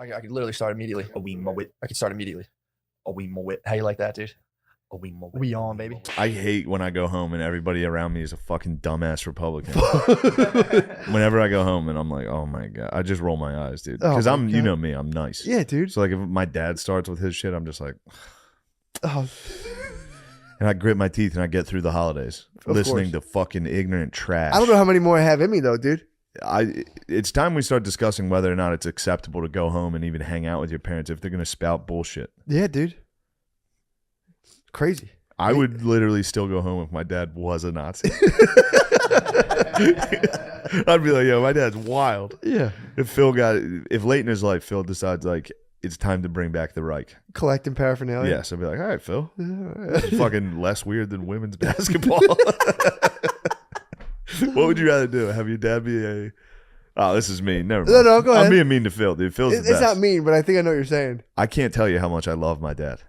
I could literally start immediately. We mow it. I could start immediately. We mow it. How you like that, dude? We mow it. We on, baby. I hate when I go home and everybody around me is a fucking dumbass Republican. Whenever I go home and I'm like, oh my God, I just roll my eyes, dude. Because you know me, I'm nice. Yeah, dude. So like if my dad starts with his shit, I'm just like, Oh, and I grit my teeth and I get through the holidays listening to fucking ignorant trash. I don't know how many more I have in me though, dude. It's time we start discussing whether or not it's acceptable to go home and even hang out with your parents if they're going to spout bullshit. Yeah, dude. Crazy. I would literally still go home if my dad was a Nazi. I'd be like, yo, my dad's wild. Yeah. If late in his life, Phil decides like it's time to bring back the Reich. Collecting paraphernalia. Yes, I'd be like, all right, Phil. It's fucking less weird than women's basketball. What would you rather do? Have your dad be a... Oh, this is mean. Never mind. No, go ahead. I'm being mean to Phil, dude. Phil's the best. It's not mean, but I think I know what you're saying. I can't tell you how much I love my dad.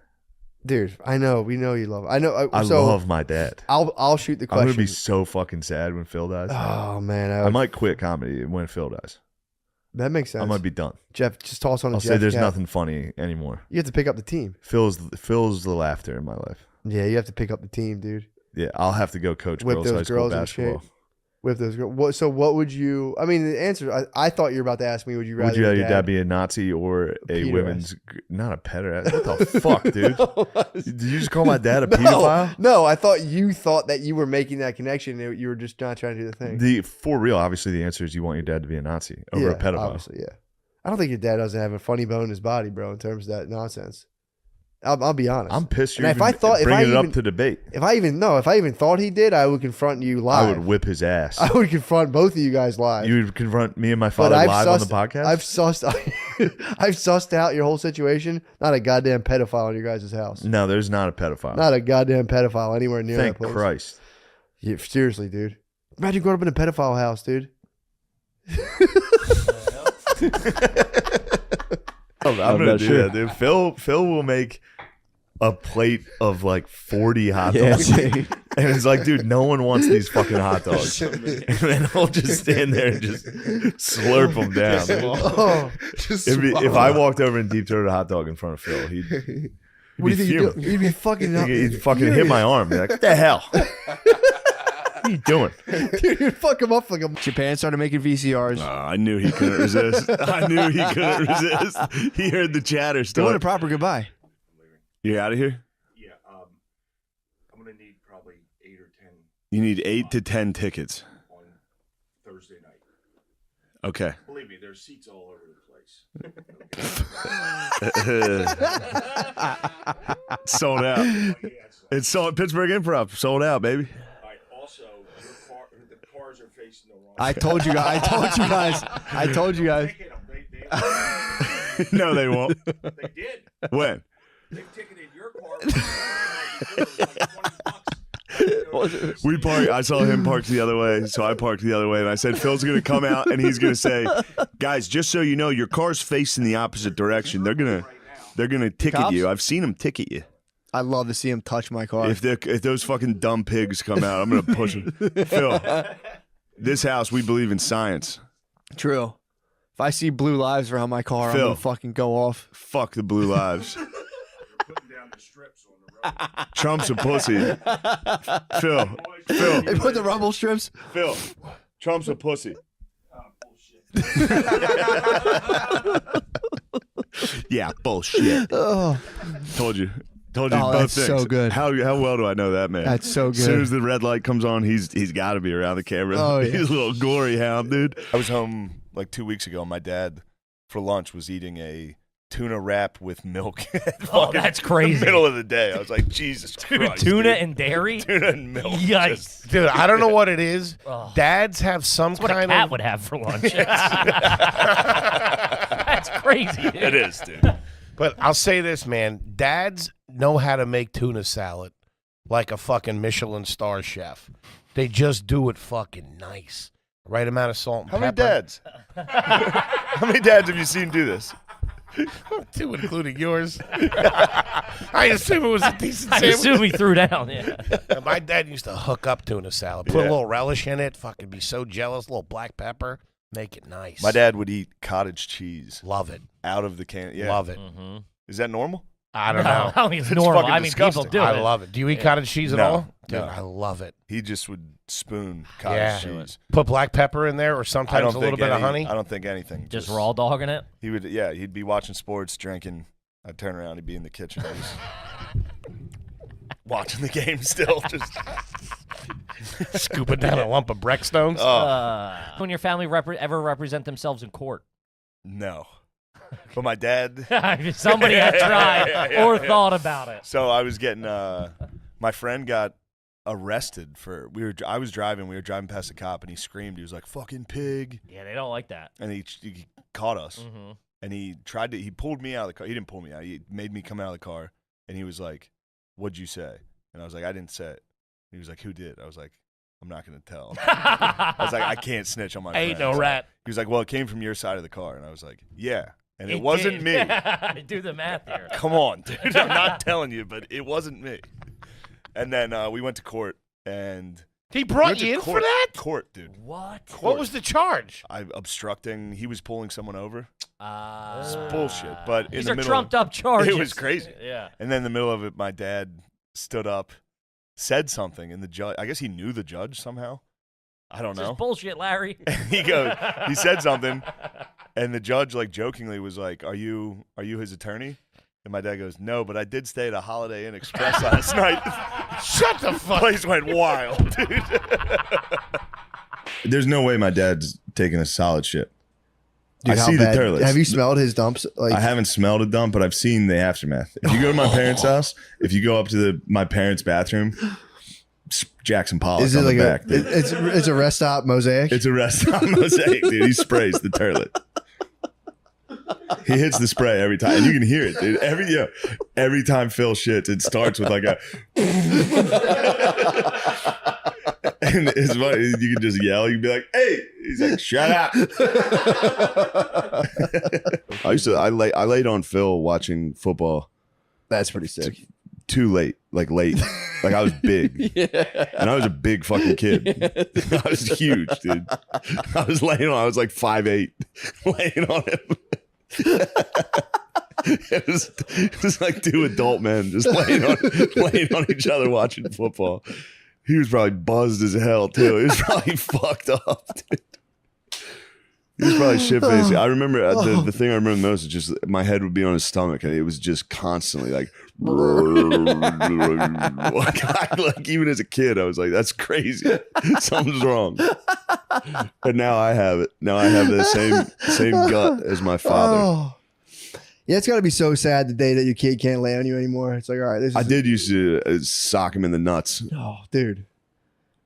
Dude, I know. We know you love. I know. I love my dad. I'll shoot the question. I'm gonna be so fucking sad when Phil dies. Oh man, I might quit comedy when Phil dies. That makes sense. I might be done. Jeff, just toss on a I'll Jeff say there's cap. nothing funny anymore. You have to pick up the team. Phil's the laughter in my life. Yeah, you have to pick up the team, dude. Yeah, I'll have to go coach Whip girls those high school girls in basketball. shape. With those girls. So what would you? I mean, the answer. I thought you were about to ask me. Would you rather? Would you rather your dad be a Nazi or a women's? Not a pederast. What the fuck, dude? Did you just call my dad a pedophile? No, I thought you thought that you were making that connection. You were just not trying to do the thing. For real, obviously, the answer is you want your dad to be a Nazi over a pedophile. Obviously, yeah. I don't think your dad doesn't have a funny bone in his body, bro. In terms of that nonsense. I'll be honest. I'm pissed you're and if I thought, bringing it up to debate. If I even thought he did, I would confront you live. I would whip his ass. I would confront both of you guys live. You would confront me and my father live on the podcast? I've sussed out your whole situation. Not a goddamn pedophile in your guys' house. No, there's not a pedophile. Not a goddamn pedophile anywhere near Thank that place. Christ. Yeah, seriously, dude. Imagine growing up in a pedophile house, dude. I'm gonna do that, dude. Phil will make a plate of like 40 hot dogs. And it's like, dude, no one wants these fucking hot dogs. And then I'll just stand there and just slurp them down. If I walked over and deep throated a hot dog in front of Phil, he'd What do you think fuming. he'd be fucking He'd fucking hit my arm. Be like, what the hell? What are you doing? Dude, you'd fuck him up like a... Japan started making VCRs. I knew he couldn't resist. He heard the chatter Doing start. a proper goodbye. You out of here? Yeah, I'm going to need probably 8 or 10. You need 8 to 10 tickets. On Thursday night. Okay. Believe me, there's seats all over the place. Sold out. It's sold. Pittsburgh Improv sold out, baby. All right, also, the cars are facing the wrong I told you guys. No, they won't. They did. When? They ticketed your car. $20. We parked. I saw him parked the other way, so I parked the other way, and I said, Phil's going to come out, and he's going to say, guys, just so you know, your car's facing the opposite direction. They're gonna ticket Cops? you. I've seen them ticket you. I'd love to see him touch my car. If those fucking dumb pigs come out, I'm going to push them. Phil, this house, we believe in science. True. If I see blue lives around my car, Phil. I'm gonna fucking go off. Fuck the blue lives. Putting down the strips on the road. Trump's a pussy. Phil, They put the rumble strips. Phil, Trump's a pussy. Yeah, bullshit. Oh, Told you Oh, both that's things. so good. How well do I know that man? that's so As soon good. as the red light comes on, he's got to be around the camera. Oh, yeah. He's a little glory hound, dude. I was home like 2 weeks ago. And my dad, for lunch, was eating a tuna wrap with milk. Oh, that's crazy. In the middle of the day, I was like, Jesus Christ, Tuna dude. and dairy? Tuna and milk. Yikes. Dude, I don't know what it is. Oh. Dads have some That's what a kind cat of... would have for lunch. That's crazy. Dude. It is, dude. But I'll say this, man. Dads know how to make tuna salad like a fucking Michelin star chef. They just do it fucking nice. Right amount of salt and How pepper. many dads? How many dads have you seen do this? 2, including yours. I assume it was a decent I sandwich. assume he threw down. Yeah. My dad used to hook up tuna salad. Put a little relish in it. Fucking be so jealous. A little black pepper. Make it nice. My dad would eat cottage cheese Love it. out of the can. Yeah. Love it. Mm-hmm. Is that normal? I don't No, know. I don't think it's It's normal. fucking I mean, people disgusting. do I it. love it. Do you eat Yeah. cottage cheese at No, all? Dude, no. I love it. He just would spoon cottage Yeah. cheese. Put black pepper in there or I sometimes don't a little think bit of any- honey. I don't think anything. Just raw dogging it. He would, yeah. He'd be watching sports, drinking. I'd turn around. He'd be in the kitchen, just watching the game still. Just Scooping down a lump of Breckstones. When your family ever represent themselves in court? no. But my dad. Somebody had tried or thought about it. So I was getting. My friend got arrested for. I was driving. We were driving past a cop, and he screamed. He was like, "Fucking pig!" Yeah, they don't like that. And he caught us. Mm-hmm. And he tried to. He pulled me out of the car. He didn't pull me out. He made me come out of the car. And he was like, "What'd you say?" And I was like, "I didn't say it." He was like, "Who did?" I was like, "I'm not gonna tell." I was like, "I can't snitch on my Ain't friends." no rat. He was like, "Well, it came from your side of the car." And I was like, "Yeah." And it wasn't me. Do the math here. Come on, dude. I'm not telling you, but it wasn't me. And then we went to court, and He we brought went to you in court, for that? Court, dude. What? What was the charge? I obstructing. He was pulling someone over. It's bullshit. But in these the are middle, trumped up charges. it was crazy. Yeah. And then in the middle of it, my dad stood up, said something, and the judge. I guess he knew the judge somehow. I don't It's know. just bullshit, Larry. He goes. He said something, and the judge, like jokingly, was like, "Are you his attorney?" And my dad goes, "No, but I did stay at a Holiday Inn Express last night." Shut the fuck. Place went wild, dude. There's no way my dad's taking a solid shit. Dude, I how see bad? the toilets. Have you smelled his dumps? Like, I haven't smelled a dump, but I've seen the aftermath. If you go to my parents' house, if you go up to my parents' bathroom, Jackson Pollock is it on like the back. Dude. it's a rest stop mosaic? It's a restaurant mosaic, dude. He sprays the toilet. He hits the spray every time, and you can hear it, dude. Every time Phil shits, it starts with like a, and it's funny. You can just yell. You can be like, "Hey!" He's like, "Shut up." I laid on Phil watching football. That's pretty sick. Too late, like I was big, and I was a big fucking kid. I was huge, dude. I was laying on. I was like 5'8", laying on him. It was like two adult men just laying on each other watching football. He was probably buzzed as hell too. He was probably fucked up, dude. He was probably shit faced. I remember the thing I remember most is just my head would be on his stomach, and it was just constantly like even as a kid, I was like, "That's crazy. Something's wrong." But now I have it. Now I have the same gut as my father. Oh. Yeah, it's got to be so sad the day that your kid can't lay on you anymore. It's like, all right, this is I did used to sock him in the nuts. Oh, dude,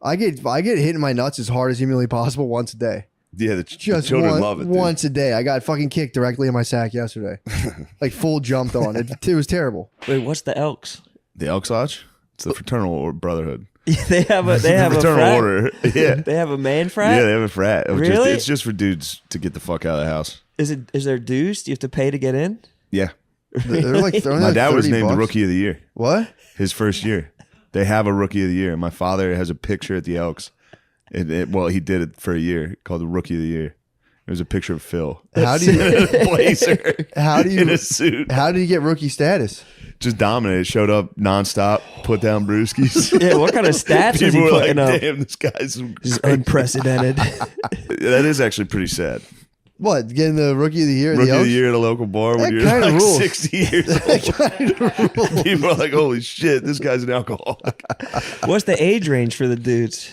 I get hit in my nuts as hard as humanly possible once a day. Yeah, the Just children love it. Dude. Once a day. I got fucking kicked directly in my sack yesterday. Like full jumped on it. It was terrible. Wait, what's the Elks? The Elks Lodge? It's the fraternal brotherhood. They have a fraternal frat? order. Yeah. They have a man frat? Yeah, they have a frat. Really? It's just for dudes to get the fuck out of the house. Is there dues? Do you have to pay to get in? Yeah. They're like My dad was named the $30. Rookie of the Year. What? His first year. They have a Rookie of the Year. My father has a picture at the Elks. Well, he did it for a year called the Rookie of the Year. It was a picture of Phil. How do you in a blazer. In a suit. How did he get rookie status? Just dominated. Showed up nonstop. Put down brewskis. Yeah, what kind of stats is People he were like, putting up? "Damn, this guy's Just unprecedented. That is actually pretty sad. What? Getting the rookie of the year? At Rookie the of the Elks? Year at a local bar when That you're kinda like rules. 60 years old. People are like, "Holy shit, this guy's an alcoholic." What's the age range for the dudes?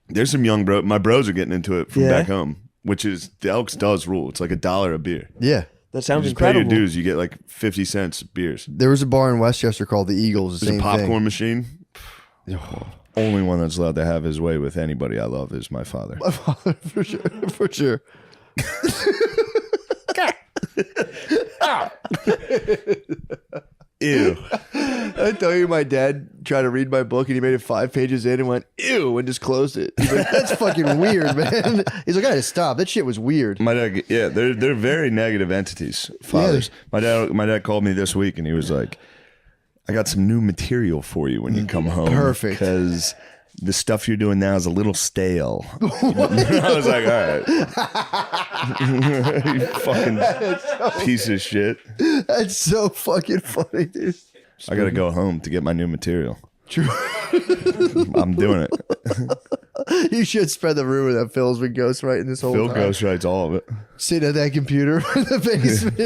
There's some young bro. My bros are getting into it from Yeah. back home, which is the Elks does rule. It's like $1 a beer. Yeah. That You sounds just pay your incredible. dues. You get like 50 cents beers. There was a bar in Westchester called the Eagles. The There's same a popcorn thing. machine. Only one that's allowed to have his way with anybody I love is my father. For sure. For sure. Ew. I tell you, my dad tried to read my book and he made it 5 pages in and went, ew, and just closed it. He's like, that's fucking weird, man. He's like, I had to stop. That shit was weird. My dad, yeah, they're very negative entities. Fathers. My dad called me this week and he was like, "I got some new material for you when you come home. Perfect. Because the stuff you're doing now is a little stale. I was like, all right. You fucking piece of shit. That's so fucking funny, dude. I got to go home to get my new material. True. I'm doing it. You should spread the rumor that Phil's been ghostwriting this whole Phil time. ghostwrites all of it. Sitting at that computer in the basement.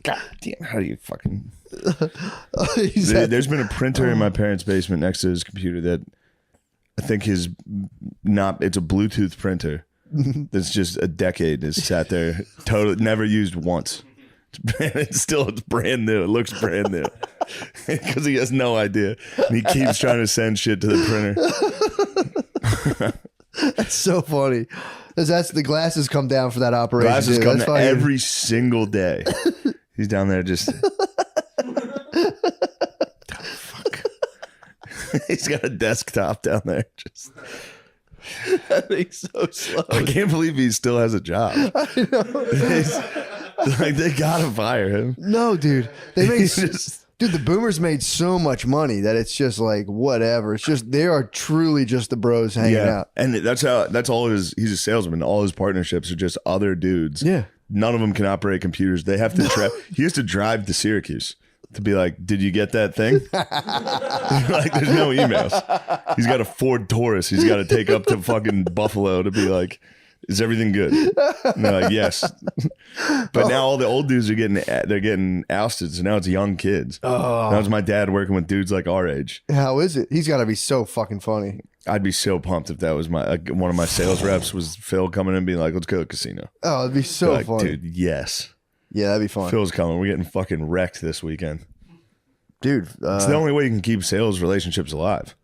God damn, how do you fucking... He's at- There's been a printer in my parents' basement next to his computer that I think is not... It's a Bluetooth printer that's just a decade has sat there, totally never used once. It's brand new. It looks brand new because he has no idea. And he keeps trying to send shit to the printer. That's so funny. 'Cause that's the glasses come down for that operation. Glasses too. come That's down fucking- every single day. He's down there just. Fuck. He's got a desktop down there. Just. That thing's so slow. I can't believe he still has a job. I know. Like they gotta fire him. No, dude. They made He's just- dude. The boomers made so much money that it's just like whatever. It's just they are truly just the bros hanging out. And that's all his. He's a salesman. All his partnerships are just other dudes. Yeah. None of them can operate computers. They have to. He has to drive to Syracuse to be like, "Did you get that thing?" Like, there's no emails. He's got a Ford Taurus. He's got to take up to fucking Buffalo to be like, "Is everything good?" And they're like, "Yes." But now all the old dudes are getting ousted. So now it's young kids. Oh. Now it's my dad working with dudes like our age. How is it? He's got to be so fucking funny. I'd be so pumped if that was one of my sales reps was Phil coming in and being like, "Let's go to the casino." Oh, it'd be so Like, funny. dude, yes. Yeah, that'd be fun. Phil's coming. We're getting fucking wrecked this weekend. Dude, It's the only way you can keep sales relationships alive.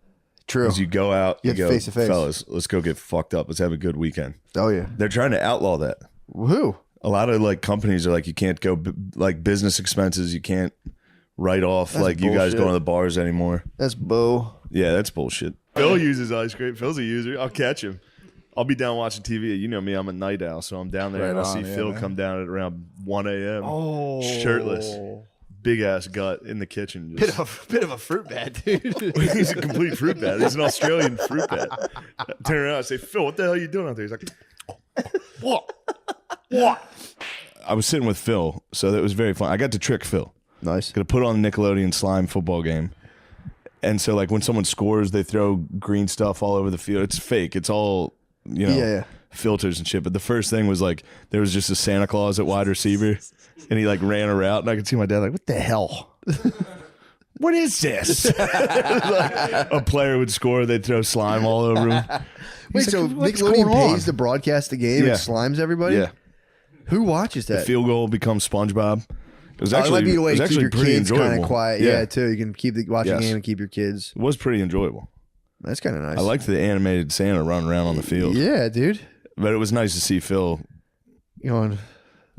true. Is you go out, You you have go, face to face. fellas, let's go get fucked up. Let's have a good weekend. Oh, yeah. They're trying to outlaw that. Woohoo. A lot of like companies are like, you can't go like business expenses. You can't write off That's like you guys bullshit. going to the bars anymore. That's Bo. Yeah, that's bullshit. Phil uses ice cream. Phil's a user. I'll catch him. I'll be down watching TV. You know me, I'm a night owl, so I'm down there and I Right see on, yeah, Phil man. come down at around 1 a.m. Oh, Shirtless. Big ass gut in the kitchen. Just. Bit of a fruit bat, dude. He's a complete fruit bat. He's an Australian fruit bat. I turn around and say, "Phil, what the hell are you doing out there?" He's like, "What? I was sitting with Phil, so that was very fun. I got to trick Phil. Nice. Got to put on the Nickelodeon slime football game. And so, like, when someone scores, they throw green stuff all over the field. It's fake. It's all, Yeah. filters and shit. But the first thing was, like, there was just a Santa Claus at wide receiver. And he, like, ran a route. And I could see my dad, like, what the hell? What is this? Like, a player would score. They'd throw slime all over him. Wait, He's so like, "What's Nickelodeon going on?" pays to broadcast the game Yeah. and slimes everybody? Yeah. Who watches The that? field goal becomes SpongeBob. It was Oh, it actually, might be a way it was to keep actually your pretty kids kind enjoyable. of quiet. Yeah, too. You can keep the watching Yes. game and keep your kids. It was pretty enjoyable. That's kind of nice. I liked the animated Santa running around on the field. Yeah, dude. But it was nice to see Phil. You know,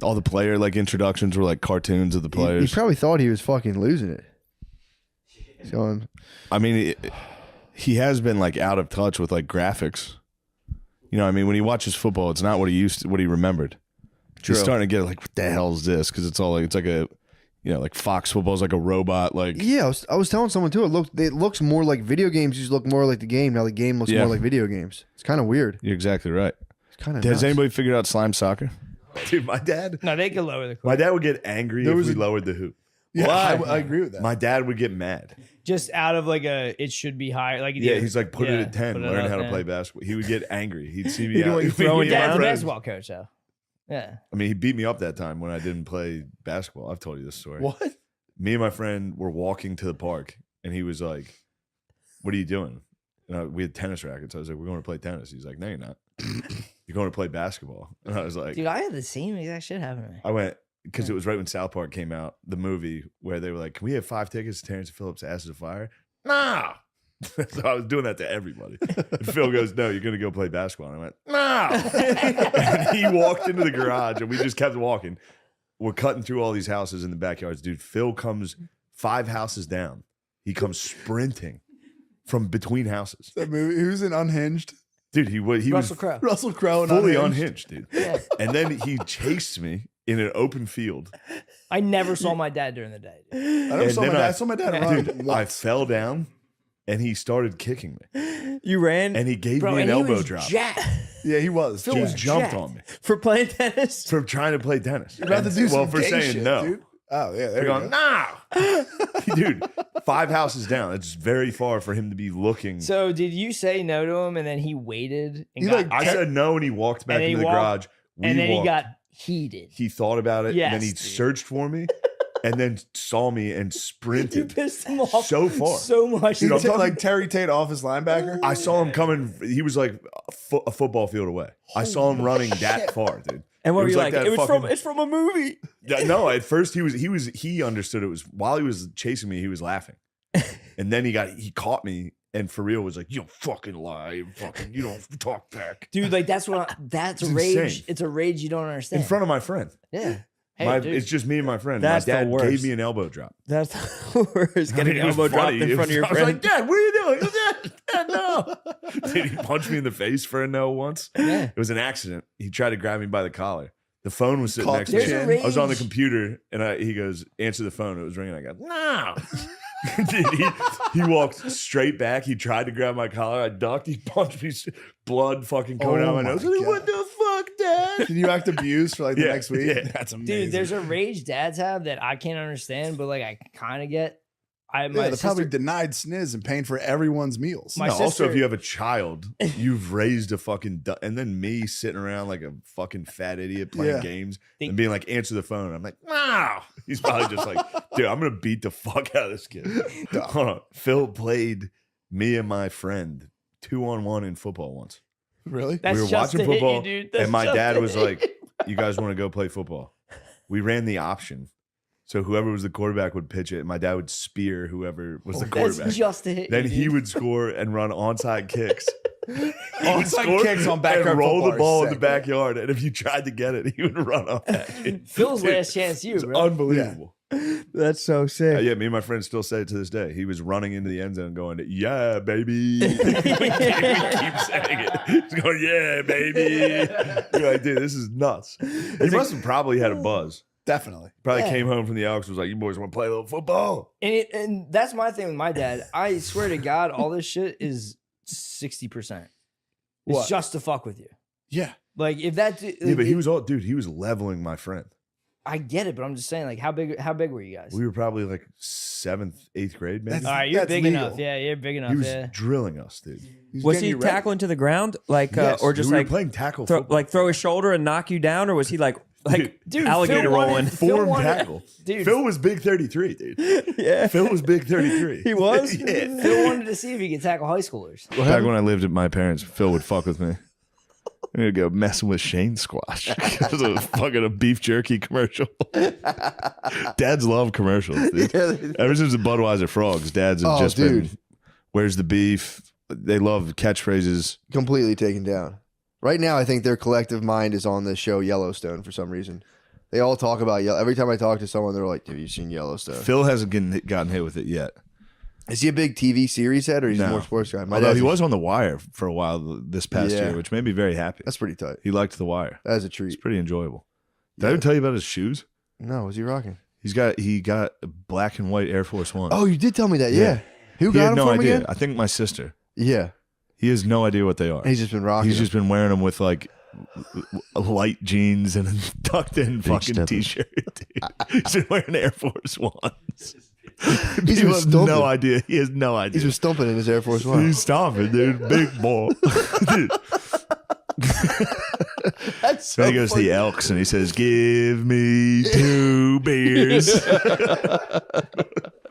All the player like introductions were like cartoons of the he players. probably thought he was fucking losing it. Going, I mean, he has been like out of touch with like graphics. You know, what I mean, when he watches football, it's not what he used to, what he remembered. True. He's starting to get like, what the hell is this? Because it's all like it's like a, like Fox football is like a robot. Like yeah, I was telling someone too. It looks more like video games. Used to look more like the game. Now the game looks Yeah. more like video games. It's kind of weird. you're exactly right. It's kind of. Has anybody figured out slime soccer? Dude, my dad. No, they can lower the My dad would get angry if we lowered the hoop. Yeah, Why? I agree with that. My dad would get mad. just out of like a it should be higher. Like Yeah, he's like, put it at 10, put it learn at how to 10. play basketball. He would get angry. He'd see me You know out. what, you He'd throw be it my Dad's a friend. basketball coach though. Yeah. I mean, he beat me up that time when I didn't play basketball. I've told you this story. What? Me and my friend were walking to the park, and he was like, "What are you doing?" And we had tennis rackets. I was like, "We're going to play tennis." He's like, "No, you're not. You're going to play basketball." And I was like, Dude, I had the same exact shit happen to me. I went, because it was right when South Park came out, the movie, where they were like, "Can we have 5 tickets to Terrence Phillips' Ashes of Fire?" Nah. So I was doing that to everybody. And Phil goes, "No, you're going to go play basketball." And I went, "No." And he walked into the garage, and we just kept walking. We're cutting through all these houses in the backyards. Dude, Phil comes 5 houses down. He comes sprinting from between houses. That movie. Who's in Unhinged? Dude, he was Russell Crowe. Russell Crowe. And fully Unhinged. unhinged, dude. Yeah. And then he chased me in an open field. I never saw my dad during the day. I never And saw my then dad. I- I saw my dad run. Dude, I fell down and he started kicking me. You ran And he gave Bro, me an and he elbow was drop. jacked. Yeah, he was. Phil Jack. jumped on me for playing tennis. for trying to play tennis. You're about to do well, some for gay saying shit, no. dude. Oh yeah, there They're you going, go. no. Dude, 5 houses down. It's very far for him to be looking. So did you say no to him and then he waited and He, got, like, I said no, and he walked back And then into he the walked- garage. We and then walked. he got heated? He thought about it, and then Yes, he dude. searched for me, and then saw me and You sprinted pissed him off so far. so much. Dude, I'm talking- Like Terry Tate off his linebacker. I saw him coming. He was like a football field away. I saw him running that far, dude. And what It were was you like like? that It's fucking- from a movie. Yeah, no, at first he understood it was while he was chasing me, he was laughing. And then he caught me and for real was like, "You fucking lie. You don't talk back." Dude, like that's that's It's a rage. insane. It's a rage you don't understand. In front of my friend. Yeah. Hey, dude. It's just me and my friend. That's my the dad worst. gave me an elbow drop. That's the worst. I Getting mean, an it was elbow dropped funny. in front of your I was friend. like, "Dad, what are you doing?" Dad, no. Dude, he punched me in the face for a no once. Yeah. It was an accident. He tried to grab me by the collar. The phone was sitting Caught next the to me. There's a chin. I was on the rage. computer and he goes, "Answer the phone." It was ringing. I go, "No." Dude, he walked straight back. He tried to grab my collar. I ducked. He punched me. Blood fucking coming Oh out of my my nose. I was like, God. "What the fuck, Dad?" Did you act abused for like the Yeah, next week? yeah. That's amazing. Dude, there's a rage dads have that I can't understand, but like I kind of get. My they're probably sister, denied sniz and paying for everyone's meals. My No, also, sister- if you have a child, you've raised a fucking and then me sitting around like a fucking fat idiot playing Yeah. games They- and being like, "Answer the phone." I'm like, "No." He's probably just like, "Dude, I'm gonna beat the fuck out of this kid." Hold on. Phil played me and my friend 2-on-1 in football once. Really? that's we were just watching to hit you, football, dude. That's and my just dad to was hit like, you. "You guys want to go play football?" We ran the option. So whoever was the quarterback would pitch it, and my dad would spear whoever was the quarterback. That's just to hit Then you, he dude. would score and run onside kicks. He would Onside score kicks on backyard and roll football the are ball in the sick. backyard, and if you tried to get it, he would run up at you. Phil's Dude, last chance, you It's bro. unbelievable. That's so sick. Yeah, me and my friends still say it to this day. He was running into the end zone going, "Yeah, baby." He keeps saying it. He's going, "Yeah, baby." You're like, "Dude, this is nuts." He must have probably had a buzz. Definitely. Probably Yeah. came home from the Elks, was like, "You boys want to play a little football?" And that's my thing with my dad. I swear to God, all this shit is 60%. It's What? just to fuck with you. Yeah. Like if that, Yeah, but he was he was leveling my friend. I get it, but I'm just saying, like, how big were you guys? We were probably like 7th, 8th grade, maybe. All right, you're That's big legal. enough. Yeah, you're big enough. He was Yeah. drilling us, dude. He's Was getting he you ready. tackling to the ground, like, Yes, or just we were like playing tackle throw, football. like throw his shoulder and knock you down, or was he like Dude, alligator Phil wanted- rolling? Phil Form wanted- tackle. Dude, Phil was big 33, dude. Yeah, Phil was big 33. he was. Yeah. Phil wanted to see if he could tackle high schoolers. Back when I lived at my parents', Phil would fuck with me. I'm gonna go messing with Shane Squash because of fucking a beef jerky commercial. Dads love commercials, dude. Ever since the Budweiser frogs, dads have Oh, just dude. been, "Where's the beef?" They love catchphrases. Completely taken down. Right now, I think their collective mind is on the show Yellowstone for some reason. They all talk about every time I talk to someone, they're like, "Have you seen Yellowstone?" Phil hasn't gotten hit with it yet. Is he a big TV series head or he's No. more sports guy? My Although dad's he was on The Wire for a while this past Yeah. year, which made me very happy. That's pretty tight. He liked The Wire. That is a It's treat. pretty enjoyable. Did I ever tell you about his shoes? No, was he rocking? He got black and white Air Force One. Oh, you did tell me that. Yeah. Yeah. Who he got had him no from idea. again? I think my sister. Yeah. He has no idea what they are. He's just been rocking. He's them. just been wearing them with like light jeans and a tucked in fucking steppers. t-shirt. Dude. He's been wearing Air Force Ones. He's he has been no stomping. idea. He has no idea. He's been stumping in his Air Force One. He's stomping, dude. Big ball. Dude. That's so Then he goes to funny. the Elks and he says, "Give me 2 beers."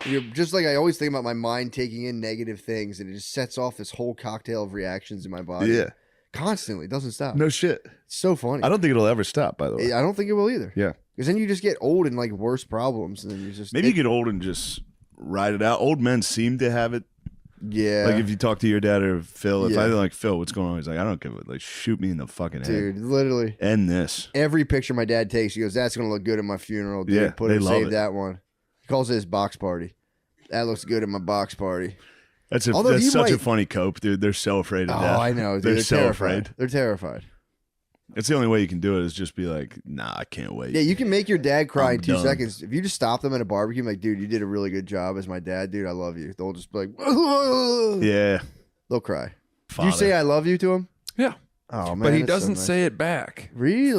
You're just like I always think about my mind taking in negative things, and it just sets off this whole cocktail of reactions in my body. Yeah. Constantly. It doesn't stop. No shit. It's so funny. I don't think it'll ever stop, by the way. I don't think it will either. Yeah. Because then you just get old and like worse problems, and then you just Maybe you get old and just ride it out. Old men seem to have it. yeah, Like if you talk to your dad or Phil, if Yeah. I like Phil, what's going on? He's like, I don't give a like, shoot me in the fucking dude, head. literally End this. every picture my dad takes, he goes, "That's gonna look good at my funeral." Dude. Yeah, Put they it, love save it. that one. He calls it his box party. That looks good at my box party. That's Although that's you such a might- funny cope, dude. They're so afraid of Oh, death. I know. Dude. They're They're so terrified. afraid. They're terrified. It's the only way you can do it is just be like, nah, I can't wait. Yeah, you can make your dad cry I'm in 2 done. seconds. If you just stop them at a barbecue, like, dude, you did a really good job as my dad, dude. I love you. They'll just be like, Yeah. they'll cry. Do Father. you say I love you to him? Yeah. Oh man, But he that's so doesn't nice. say it back. Really?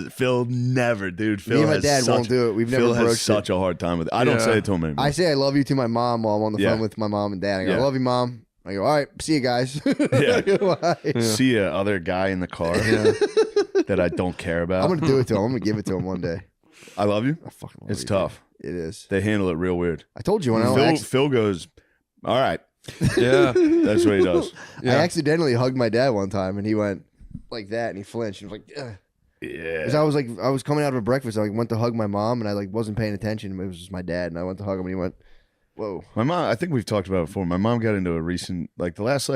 Phil never, dude. Phil Me and my has dad such, won't do it. We've never Phil has broached such a hard time with it. I don't Yeah. say it to him anymore. I say I love you to my mom while I'm on the Yeah. phone with my mom and dad. I go, I Yeah. love you, mom. I go, all right, see you guys. Yeah. Bye. See a other guy in the car that I don't care about. I'm gonna do it to him. I'm gonna give it to him one day. I love you. I fucking love It's you, tough. dude. It is. They handle it real weird. I told you when I Phil goes, all right. Yeah. That's what he does. Yeah. I accidentally hugged my dad one time, and he went like that, and he flinched. And he was like, ugh. Yeah. 'Cause I was coming out of a breakfast. I went to hug my mom, and I wasn't paying attention. It was just my dad, and I went to hug him, and he went, "Whoa." My mom, I think we've talked about it before. My mom got into a recent, the last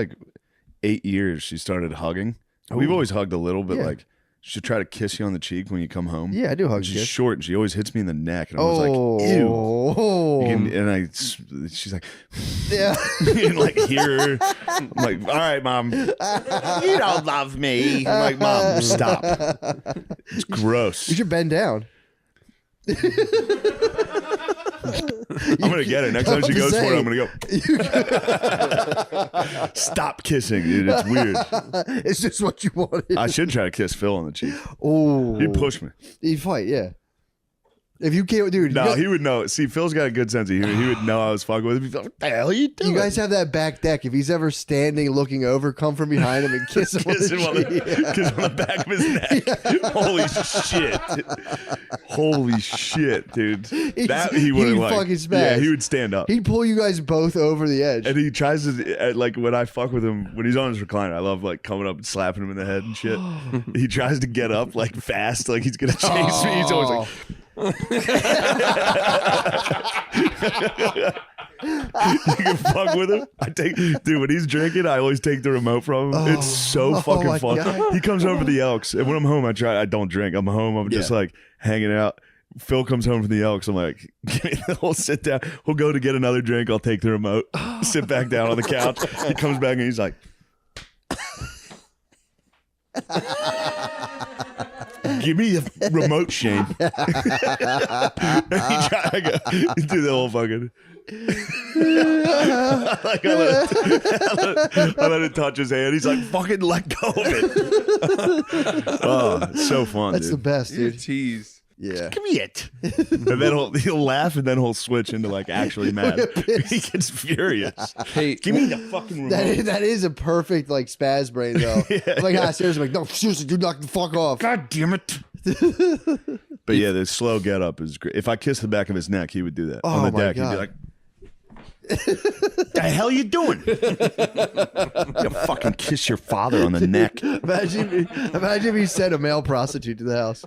8 years, she started hugging. We've always hugged a little, but Yeah. she'll try to kiss you on the cheek when you come home. Yeah, I do hug. She's kids. short and she always hits me in the neck. And I was like, ew. Oh, She's like, yeah. you can hear her. I'm like, all right, mom. You don't love me. I'm like, mom, stop. It's gross. You should bend down. I'm going to get it. Next time she goes for it, I'm going to go, stop kissing, dude. It's weird. It's just what you wanted. I should try to kiss Phil on the cheek. Oh, He'd push me. He'd fight, yeah. If you can't, dude. No, he would know. See, Phil's got a good sense of humor. He would know I was fucking with him. He'd be like, what the hell are you doing? You guys have that back deck. If he's ever standing, looking over, come from behind him and kiss him. Kiss him on the back of his neck. Holy shit. Holy shit, dude. That he wouldn't he'd like. fucking spaz. Yeah, he would stand up. He'd pull you guys both over the edge. And he tries to, when I fuck with him, when he's on his recliner, I love, coming up and slapping him in the head and shit. He tries to get up, fast, he's going to chase me. He's always like, you can fuck with him. Dude, when he's drinking, I always take the remote from him. It's so fucking my fun. God. He comes over the Elks, and when I'm home, I don't drink. I'm home, I'm just hanging out. Phil comes home from the Elks. I'm like, we'll sit down. We'll go to get another drink. I'll take the remote, sit back down on the couch. He comes back and he's like, give me the remote, Shane. And he do the whole fucking. I let it touch his hand. He's like, fucking let go of it. Oh, it's so fun. That's dude. the best, You dude. tease. Yeah. Give me it. And then he'll laugh and then he'll switch into actually mad. He gets furious. Hey, Give me the fucking remote. That is a perfect spaz brain though. Seriously, no, seriously, dude, knock the fuck off. God damn it. But yeah, the slow get up is great. If I kiss the back of his neck, he would do that. On Oh the my deck, God. he'd be like, the hell you doing? You fucking kiss your father on the neck. Imagine if he sent a male prostitute to the house.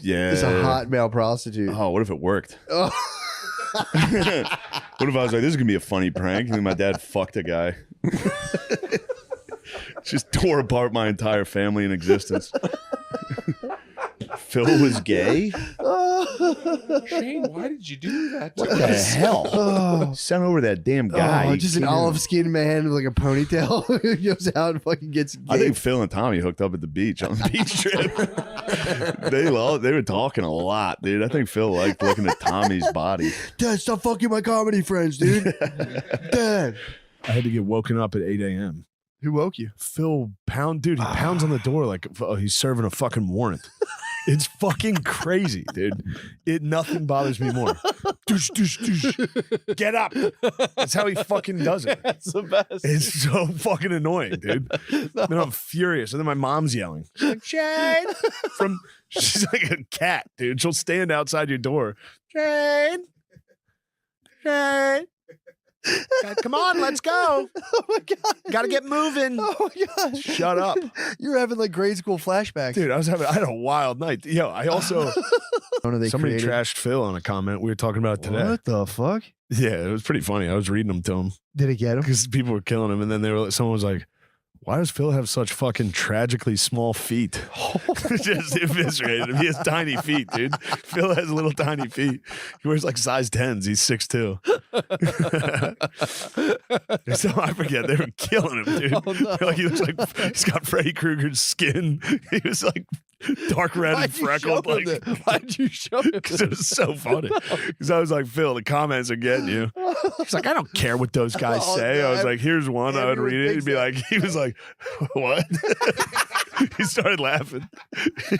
Yeah. It's a hot male prostitute. Oh, what if it worked? Oh. What if I was like, this is going to be a funny prank? And then my dad fucked a guy. Just tore apart my entire family in existence. Phil was gay? Shane, why did you do that? What the hell? Sent over that damn guy. Just an olive skinned man with a ponytail who goes out and fucking gets gay. I think Phil and Tommy hooked up at the beach on the beach trip. They were talking a lot, dude. I think Phil liked looking at Tommy's body. Dad, stop fucking my comedy friends, dude. Dad. I had to get woken up at 8 a.m. Who woke you? Phil dude, he pounds on the door like he's serving a fucking warrant. It's fucking crazy, dude. Nothing bothers me more. Doosh, doosh, doosh. Get up. That's how he fucking does it. That's the best. It's so fucking annoying, dude. Then I'm furious. And then my mom's yelling. She's like, Shane. She's like a cat, dude. She'll stand outside your door. Shane. Shane. Come on, let's go. Oh my God. Gotta get moving. Oh my God. Shut up. You're having grade school flashbacks. Dude, I had a wild night. Yo, I also somebody created? trashed Phil on a comment we were talking about today. What the fuck? Yeah, it was pretty funny. I was reading them to him Did it get him? because people were killing him, and then someone was like, "Why does Phil have such fucking tragically small feet?" Just eviscerated him. He has tiny feet, dude. Phil has little tiny feet. He wears size 10s. He's 6'2". So I forget they were killing him, dude. Oh, no. Like, he looks like he's got Freddy Krueger's skin. He was like dark red and freckled. Like, Why'd you show him? because it was so funny. Because I was like, Phil, the comments are getting you. He's like, I don't care what those guys Oh, say. no, I was like, here's one. I would everyone read it. He'd thinks be that. like, he was like, what? He started laughing.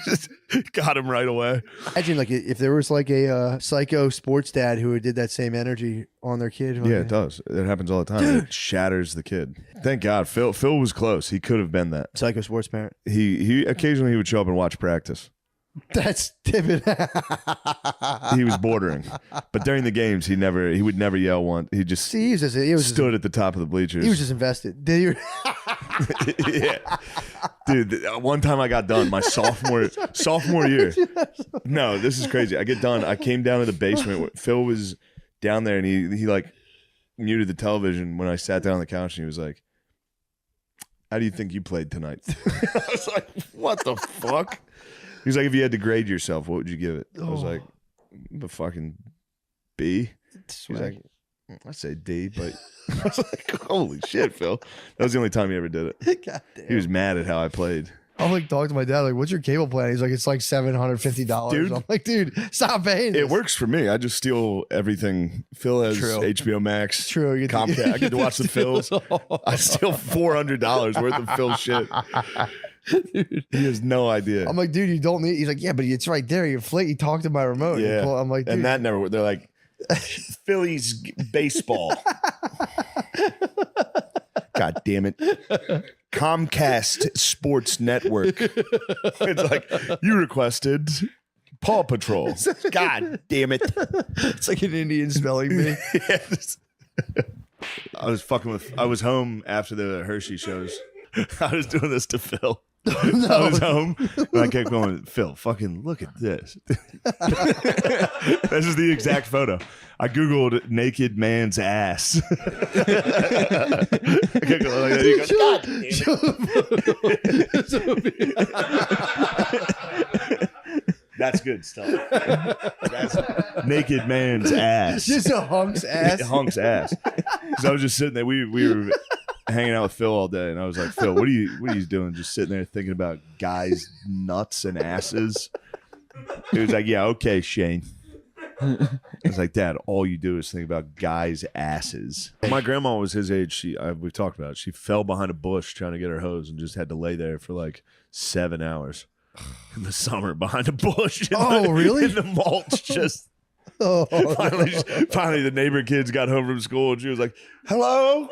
Just got him right away. Imagine like if there was like a psycho sports dad who did that same energy on their kid. Yeah, it does. It happens all the time. It shatters the kid. Thank God, Phil was close. He could have been that. Psycho sports parent. He occasionally he would show up and watch practice. That's Tibbet. He was bordering, but during the games he would never yell once. He just See, he was stood at the top of the bleachers. He was just invested. Did you? Yeah, dude. One time I got done my sophomore year. No, this is crazy. I get done. I came down to the basement. Phil was down there, and he like muted the television when I sat down on the couch, and he was like, "How do you think you played tonight?" I was like, "What the fuck?" He's like, "If you had to grade yourself, what would you give it?" I was like, "A fucking B." He's like, "I say D," but I was like, "Holy shit, Phil!" That was the only time he ever did it. God damn. He was mad at how I played. I'm like talking to my dad, like, what's your cable plan? He's like, it's like $750. Dude. I'm like, dude, stop paying. It this. works for me. I just steal everything. Phil has True. HBO Max. True. You get Comcast. I get to watch the Phils. I steal $400 worth of Phil shit. He has no idea. I'm like, dude, you don't need. He's like, yeah, but it's right there. You inflate. You talk to my remote. Yeah. I'm like, dude. And that never. They're like, Phillies baseball. God damn it. Comcast Sports Network. It's like, you requested Paw Patrol. God damn it. It's like an Indian spelling bee. Yes. I was home after the Hershey shows. I was doing this to Phil. I was home and I kept going, Phil, fucking look at this. This is the exact photo. I Googled naked man's ass. I kept going like that. He goes, God damn it. That's good stuff. That's naked man's ass. Just a hunk's ass. Hunk's ass. Because I was just sitting there. We were hanging out with Phil all day, and I was like, Phil, what are you doing? Just sitting there thinking about guys' nuts and asses. He was like, yeah, okay, Shane. I was like, Dad, all you do is think about guys' asses. My grandma was his age. We've talked about it. She fell behind a bush trying to get her hose and just had to lay there for like 7 hours in the summer behind a bush. Really? In the mulch, just. Oh, Finally, the neighbor kids got home from school, and she was like, "Hello."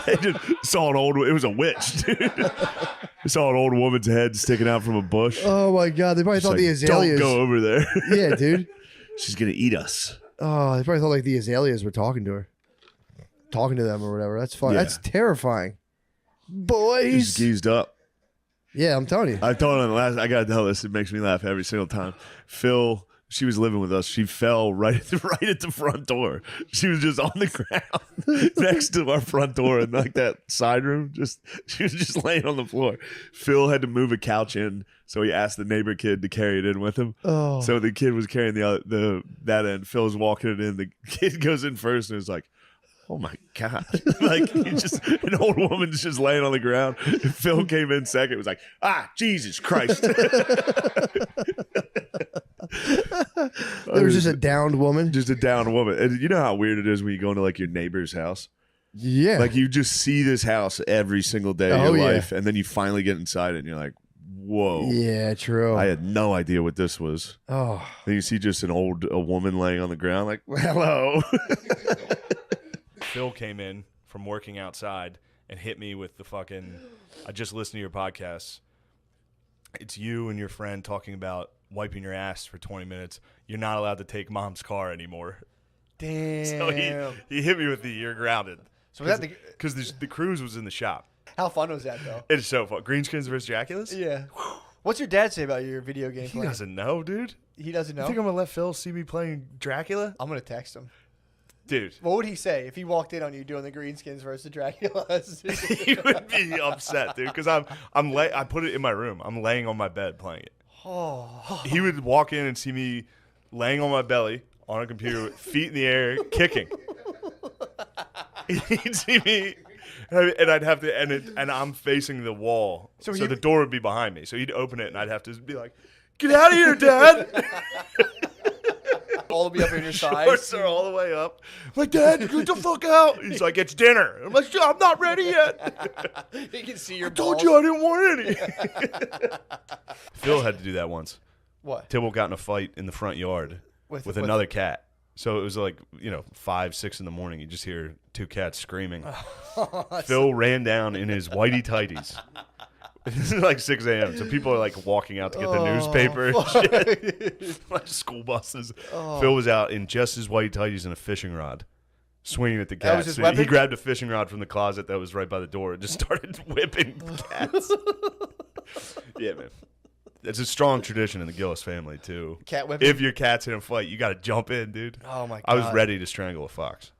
They just saw an old. It was a witch, dude. They saw an old woman's head sticking out from a bush. Oh my God! They probably She's thought like, the azaleas. Don't go over there. Yeah, dude. She's gonna eat us. Oh, they probably thought like the azaleas were talking to her, talking to them or whatever. That's fun. Yeah. That's terrifying. She's Boys. geezed up. Yeah, I'm telling you. I told him last. I gotta tell this. It makes me laugh every single time. Phil. She was living with us. She fell right at the front door. She was just on the ground next to our front door in like that side room. She was just laying on the floor. Phil had to move a couch in, so he asked the neighbor kid to carry it in with him. Oh. So the kid was carrying that end. Phil was walking it in. The kid goes in first and is like, "Oh my God!" Like an old woman's just laying on the ground. Phil came in second. It was like, Jesus Christ! There was just a downed woman. Just a downed woman. And you know how weird it is when you go into like your neighbor's house? Yeah. Like you just see this house every single day of your life, and then you finally get inside it and you're like, whoa. Yeah, true. I had no idea what this was. Oh. Then you see just a woman laying on the ground like, hello. Phil came in from working outside and hit me with the fucking, I just listened to your podcast. It's you and your friend talking about wiping your ass for 20 minutes. You're not allowed to take mom's car anymore. Damn. So he hit me with the "you're grounded." So was that because the cruise was in the shop. How fun was that though? It's so fun. Greenskins versus Draculas. Yeah. What's your dad say about your video game He playing? doesn't know, dude. He doesn't know. You think I'm gonna let Phil see me playing Dracula? I'm gonna text him. Dude, What would he say if he walked in on you doing the Greenskins versus the Draculas? he would be upset, dude. Because I put it in my room. I'm laying on my bed playing it. Oh. He would walk in and see me laying on my belly on a computer, with feet in the air, kicking. He'd see me, and I'd have to, and I'm facing the wall, so the door would be behind me. So he'd open it, and I'd have to be like, "Get out of here, Dad!" All the way up in your thighs. Shorts are all the way up. I'm like, "Dad, get the fuck out!" He's like, "It's dinner." I'm like, "I'm not ready yet." You can see your I told balls. you I didn't want any. Phil had to do that once. What? Tibble got in a fight in the front yard with another cat. So it was like, 5, 6 in the morning. You just hear two cats screaming. Phil ran down in his whitey tighties. This is like 6 a.m. So people are like walking out to get the newspaper and shit. Like school buses. Phil was out in just his whitey tighties and a fishing rod, swinging at the cats. That was his So weapon? he grabbed a fishing rod from the closet that was right by the door and just started whipping cats. Yeah, man. It's a strong tradition in the Gillis family, too. Cat whipping? If your cat's in a fight, you got to jump in, dude. Oh, my God. I was ready to strangle a fox.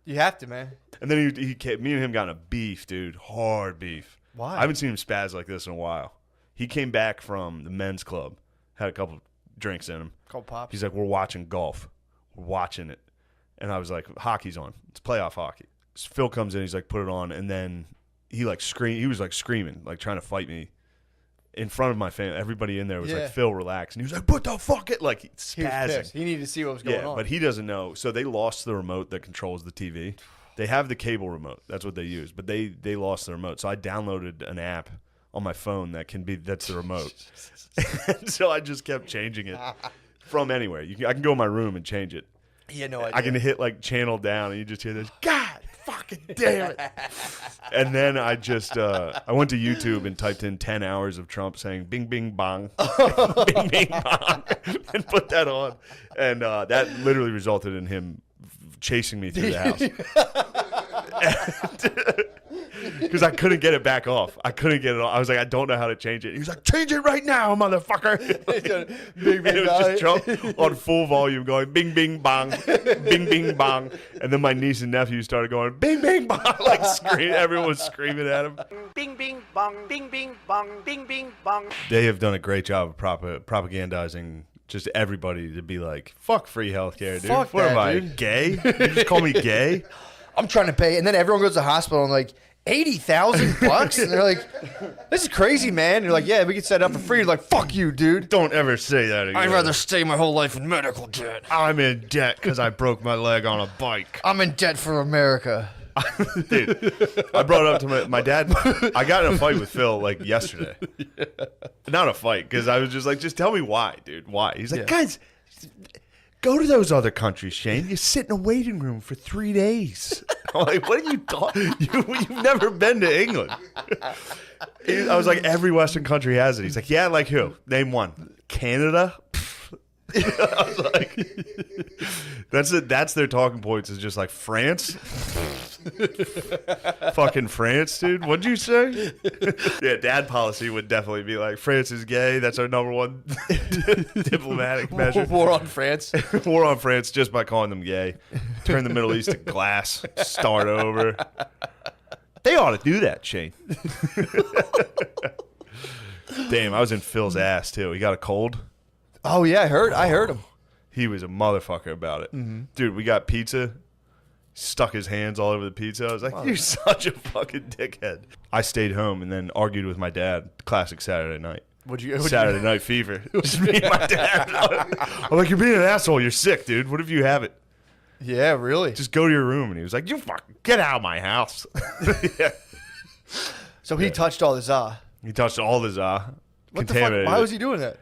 You have to, man. And then me and him got in a beef, dude. Hard beef. Why? I haven't seen him spaz like this in a while. He came back from the men's club, had a couple drinks in him. Couple pops. He's like, "We're watching golf. We're watching it." And I was like, "Hockey's on. It's playoff hockey." So Phil comes in, he's like, "Put it on." And then he like screamed. He was like screaming, like trying to fight me in front of my family. Everybody in there was like, "Phil, relax." And he was like, "What the fuck?" Like He was spazzing. pissed. He needed to see what was going on. But he doesn't know. So they lost the remote that controls the TV. They have the cable remote. That's what they use. But they lost the remote. So I downloaded an app on my phone that's the remote. And so I just kept changing it from anywhere. I can go in my room and change it. He had no idea. I can hit like channel down and you just hear this, "God fucking damn it." And then I just I went to YouTube and typed in 10 hours of Trump saying bing bing bong. Bing bing bong. And put that on. And that literally resulted in him chasing me through the house. Because I couldn't get it back off. I couldn't get it off. I was like, "I don't know how to change it." He was like, "Change it right now, motherfucker." Bing, And it was just Trump on full volume going bing, bing, bong, bing, bing, bong. And then my niece and nephew started going bing, bing, bong, like screaming. Everyone was screaming at him. Bing, bing, bong, bing, bing, bong, bing, bing, bong. They have done a great job of propagandizing just everybody to be like, "Fuck free healthcare, dude. Fuck what that, am I, dude. gay? You just call me gay?" I'm trying to pay. And then everyone goes to the hospital and like, $80,000? And they're like, "This is crazy, man." And you're like, "Yeah, we can set it up for free." You're like, "Fuck you, dude. Don't ever say that again. I'd rather stay my whole life in medical debt. I'm in debt because I broke my leg on a bike. I'm in debt for America." Dude, I brought it up to my dad. I got in a fight with Phil like yesterday. Not a fight, because I was just like, "Just tell me why, dude. Why?" He's like, "Guys, go to those other countries, Shane. You sit in a waiting room for 3 days." I'm like, "What are you talking? You've never been to England." I was like, "Every Western country has it." He's like, "Yeah, like who? Name one." "Canada." I was like, that's their talking points, is just like, "France." Fucking France, dude. What'd you say? Yeah, dad policy would definitely be like, "France is gay. That's our number one diplomatic measure." War on France. War on France just by calling them gay. Turn the Middle East to glass. Start over. They ought to do that, Shane. Damn, I was in Phil's ass too. He got a cold. Oh, yeah, I heard him. He was a motherfucker about it. Dude, we got pizza. Stuck his hands all over the pizza. I was like, "You're such a fucking dickhead." I stayed home and then argued with my dad. Classic Saturday night. Saturday Night Fever. Just me and my dad. I'm like, "You're being an asshole. You're sick, dude. What if you have it?" Yeah, really? "Just go to your room." And he was like, "You fucking get out of my house." Yeah. So he touched all the za. He touched all the za. What the fuck? Why was he doing that?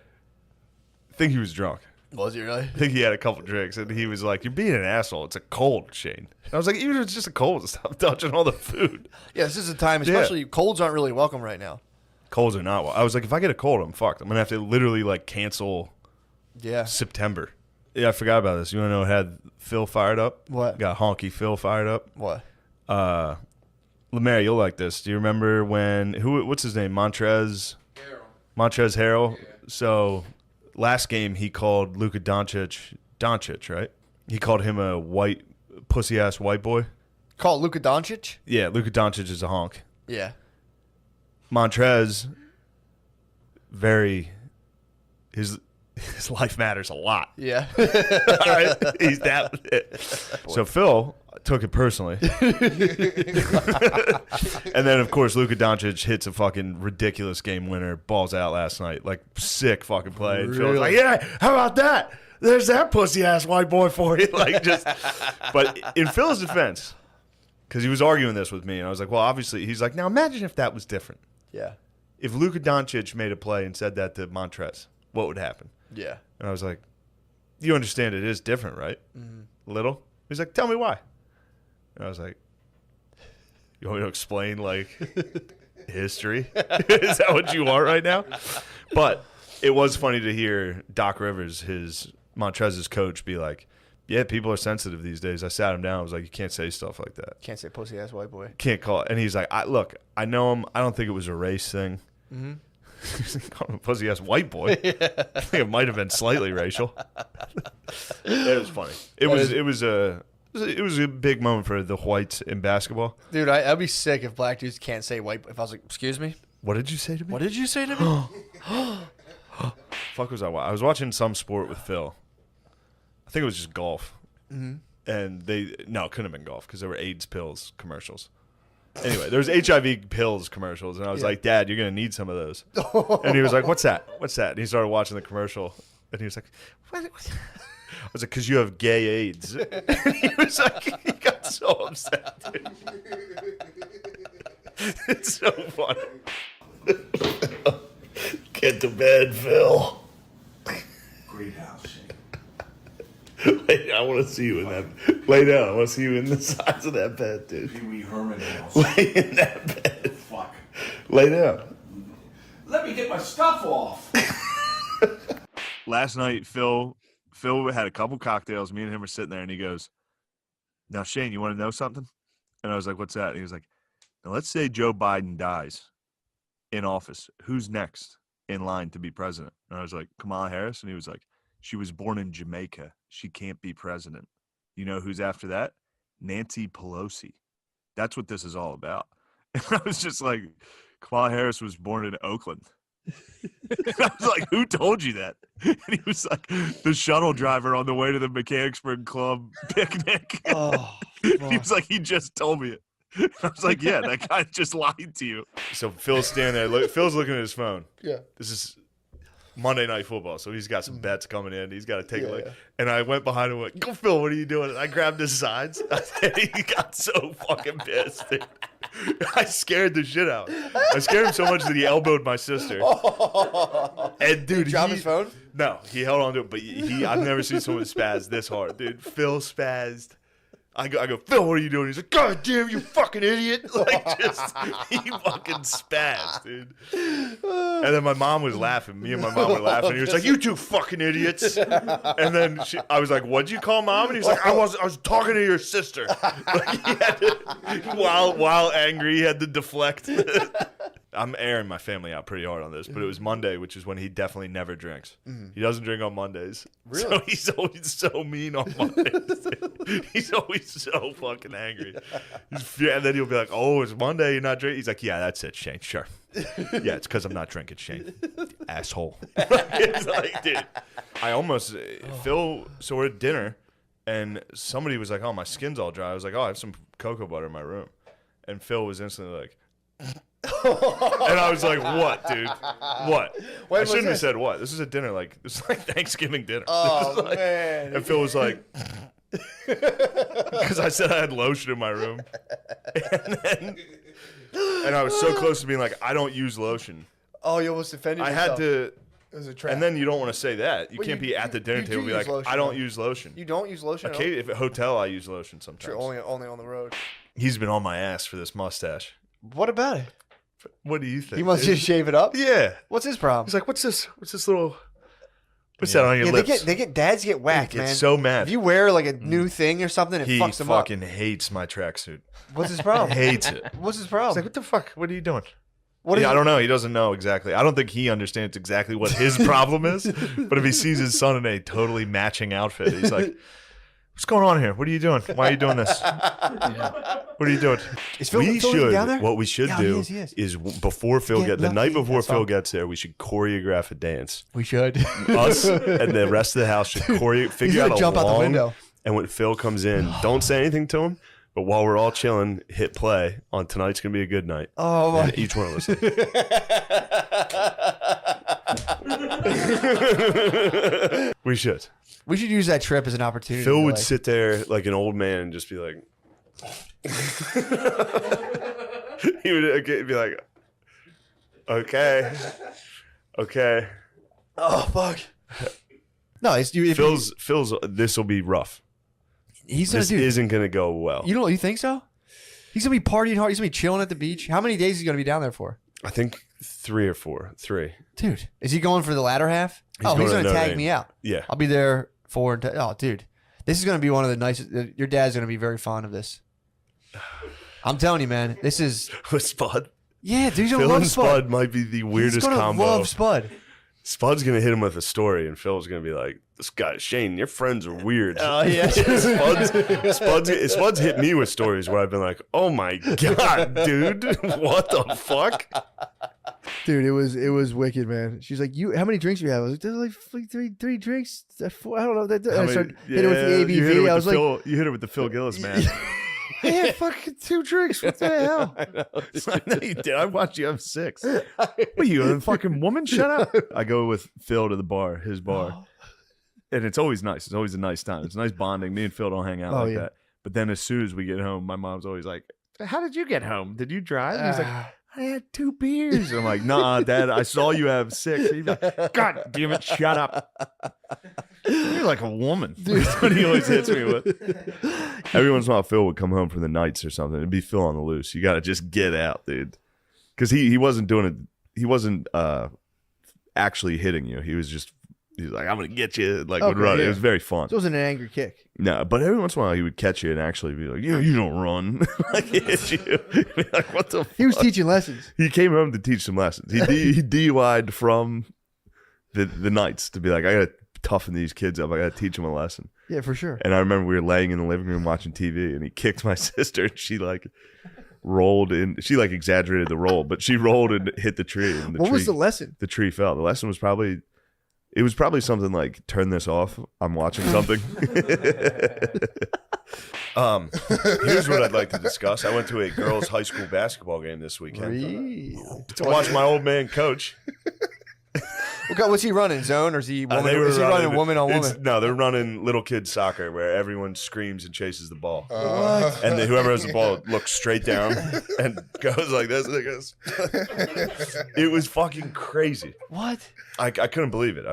I think he was drunk. Was he really? I think he had a couple drinks, and he was like, "You're being an asshole. It's a cold, Shane." And I was like, "Even if it's just a cold, stop touching all the food." Yeah, this is a time, especially colds aren't really welcome right now. Colds are not. I was like, if I get a cold, I'm fucked. I'm gonna have to literally like cancel. Yeah. September. Yeah, I forgot about this. You wanna know what had Phil fired up? What? Got honky Phil fired up? What? Lemaire, you'll like this. Do you remember when what's his name? Montrez Harrell. Yeah. So last game he called Luka Doncic, right? He called him a white pussy ass white boy. Called Luka Doncic? Yeah, Luka Doncic is a honk. Yeah. Montrez, his his life matters a lot. Yeah. All right, he's that. So Phil took it personally, and then of course Luka Doncic hits a fucking ridiculous game winner, balls out last night, like sick fucking play. And Phil's like, yeah, how about that? There's that pussy ass white boy for you. Like just, but in Phil's defense, because he was arguing this with me, and I was like, well, obviously, he's like, now imagine if that was different. Yeah. If Luka Doncic made a play and said that to Montrez, what would happen? Yeah. And I was like, you understand it is different, right? Little. He's like, tell me why. And I was like, you want me to explain, like, history? Is that what you want right now? But it was funny to hear Doc Rivers, Montrez's coach, be like, yeah, people are sensitive these days. I sat him down. I was like, you can't say stuff like that. Can't say pussy ass white boy. Can't call it. And he's like, look, I know him. I don't think it was a race thing. He's like, call him a pussy ass white boy. I think it might have been slightly racial. It was funny. It was a big moment for the whites in basketball. Dude, I'd be sick if black dudes can't say white. If I was like, excuse me? What did you say to me? What did you say to me? Fuck was I watching? I was watching some sport with Phil. I think it was just golf. And it couldn't have been golf because there were AIDS pills commercials. Anyway, there was HIV pills commercials, and I was like, Dad, you're going to need some of those. And he was like, what's that? What's that? And he started watching the commercial, and he was like, what? I was like, because you have gay AIDS. And he was like, he got so upset, dude. It's so funny. Get to bed, Phil. Great house. I want to see you in that. Lay down. I want to see you in the size of that bed, dude. Pee Wee Herman house. Lay in that bed. Fuck. Lay down. Let me get my stuff off. Last night, Phil had a couple cocktails. Me and him were sitting there, and he goes, now, Shane, you want to know something? And I was like, what's that? And he was like, now, let's say Joe Biden dies in office. Who's next in line to be president? And I was like, Kamala Harris. And he was like, she was born in Jamaica. She can't be president. You know who's after that? Nancy Pelosi. That's what this is all about. And I was just like, Kamala Harris was born in Oakland. I was like, who told you that? And he was like, the shuttle driver on the way to the Mechanicsburg Club picnic. He was like, he just told me it. I was like, yeah, that guy just lied to you. So Phil's standing there. Phil's looking at his phone. Yeah. This is Monday Night Football, so he's got some bets coming in. He's got to take a look. Yeah. And I went behind him and went, go, Phil, what are you doing? And I grabbed his sides. He got so fucking pissed, dude. I scared the shit out. I scared him so much that he elbowed my sister. And dude, he dropped his phone? No, he held on to it, but I've never seen someone spaz this hard, dude. Phil spazzed. I go, Phil, what are you doing? He's like, God damn, you fucking idiot. Like, just, he fucking spazzed, dude. And then my mom was laughing. Me and my mom were laughing. He was like, you two fucking idiots. And then I was like, what'd you call Mom? And he was like, I was talking to your sister. Like, he had to, while angry, he had to deflect. I'm airing my family out pretty hard on this, but it was Monday, which is when he definitely never drinks. He doesn't drink on Mondays. Really? So he's always so mean on Mondays. He's always so fucking angry. And then he'll be like, oh, it's Monday, you're not drinking? He's like, yeah, that's it, Shane, sure. Yeah, it's because I'm not drinking, Shane. Asshole. It's like, dude. I almost, Phil, so we're at dinner, and somebody was like, oh, my skin's all dry. I was like, oh, I have some cocoa butter in my room. And Phil was instantly like, and I was like, what, dude? What? I shouldn't have said what. This is a dinner, this is like Thanksgiving dinner. Oh, man. And Phil was like, because I said I had lotion in my room. And I was so close to being like, I don't use lotion. Oh, you almost offended yourself. I had to. It was a trap. And then you don't want to say that. You can't be at the dinner table and be like, lotion, I don't use lotion. You don't use lotion? Okay, if at hotel, I use lotion sometimes. Sure, only on the road. He's been on my ass for this mustache. What about it? What do you think? He wants you to shave it up? Yeah. What's his problem? He's like, what's this little... What's that on your lips? Dads get whacked, man. He's so mad. If you wear like a new thing or something, it fucks him up. He fucking hates my tracksuit. What's his problem? Hates it. What's his problem? He's like, what the fuck? What are you doing? I don't know. He doesn't know exactly. I don't think he understands exactly what his problem is. But if he sees his son in a totally matching outfit, he's like, What's going on here? What are you doing? Why are you doing this? What are you doing? Is Phil down there? What we should Yeah, do he is. is before Phil Get the night lucky. before That's Phil fine. gets there, we should choreograph a dance. We should. Us and the rest of the house should figure gonna out a jump out the long- window. And when Phil comes in, don't say anything to him. But while we're all chilling, hit play on Tonight's Gonna Be a Good Night. Oh, my. And each one of us. We should. We should use that trip as an opportunity. Phil to, would like- sit there like an old man and just be like, he would be like, okay. Oh fuck. No, it's you. Phil's. This will be rough. He's gonna This do. isn't gonna go well. You think so? He's gonna be partying hard. He's gonna be chilling at the beach. How many days is he gonna be down there for? I think 3 or 4. 3. Dude, is he going for the latter half? He's He's going to gonna Notre tag Dame. me out. Yeah. I'll be there 4 and oh, dude, this is gonna be one of the nicest. Your dad's gonna be very fond of this. I'm telling you, man. This is With Spud. yeah, dude. He's gonna Phil love and Spud. Spud might be the weirdest He's gonna combo. love Spud. Spud's gonna hit him with a story, and Phil's gonna be like, "This guy Shane, your friends are weird." Oh yeah. Spud's hit me with stories where I've been like, "Oh my god, dude, what the fuck?" Dude, it was wicked, man. She's like, "You, how many drinks do you have?" I was like, "There's like three drinks, 4, I don't know." And I started hitting her with the you hit her ABV. with I was the like, Phil, you hit her with the Phil Gillis, man. I had fucking 2 drinks. What the hell? I know you did. I watched you have 6. What are you, a fucking woman? Shut up. I go with Phil to the bar, his bar. And it's always nice. It's always a nice time. It's nice bonding. Me and Phil don't hang out like that. But then as soon as we get home, my mom's always like, "How did you get home? Did you drive?" And he's like, "I had 2 beers." And I'm like, "Nah, Dad, I saw you have 6. He's like, "God damn it, shut up." You're like a woman. That's what he always hits me with. Every once in a while, Phil would come home from the nights or something. It'd be Phil on the loose. You got to just get out, dude. Because he wasn't doing it. He wasn't actually hitting you. He was like, "I'm going to get you." Like, would run. yeah. It was very fun. So it wasn't an angry kick. No, but every once in a while, he would catch you and actually be like, "Yeah, you don't run." Like, hit you. Be like, what the fuck? He was teaching lessons. He came home to teach some lessons. He DUI'd from the nights to be like, "I got to toughen these kids up. I got to teach them a lesson." Yeah, for sure. And I remember we were laying in the living room watching TV, and he kicked my sister, and she like rolled in. She like exaggerated the roll, but she rolled and hit the tree. And What was the lesson? The tree fell. The lesson was probably something like, "Turn this off. I'm watching something." Here's what I'd like to discuss. I went to a girls' high school basketball game this weekend to watch my old man coach. Okay, what's he running? Zone or is he woman? They were Is he running woman on it's- woman? No, they're running little kid soccer where everyone screams and chases the ball. What? And whoever has the ball looks straight down and goes like this. And it goes. It was fucking crazy. What? I couldn't believe it.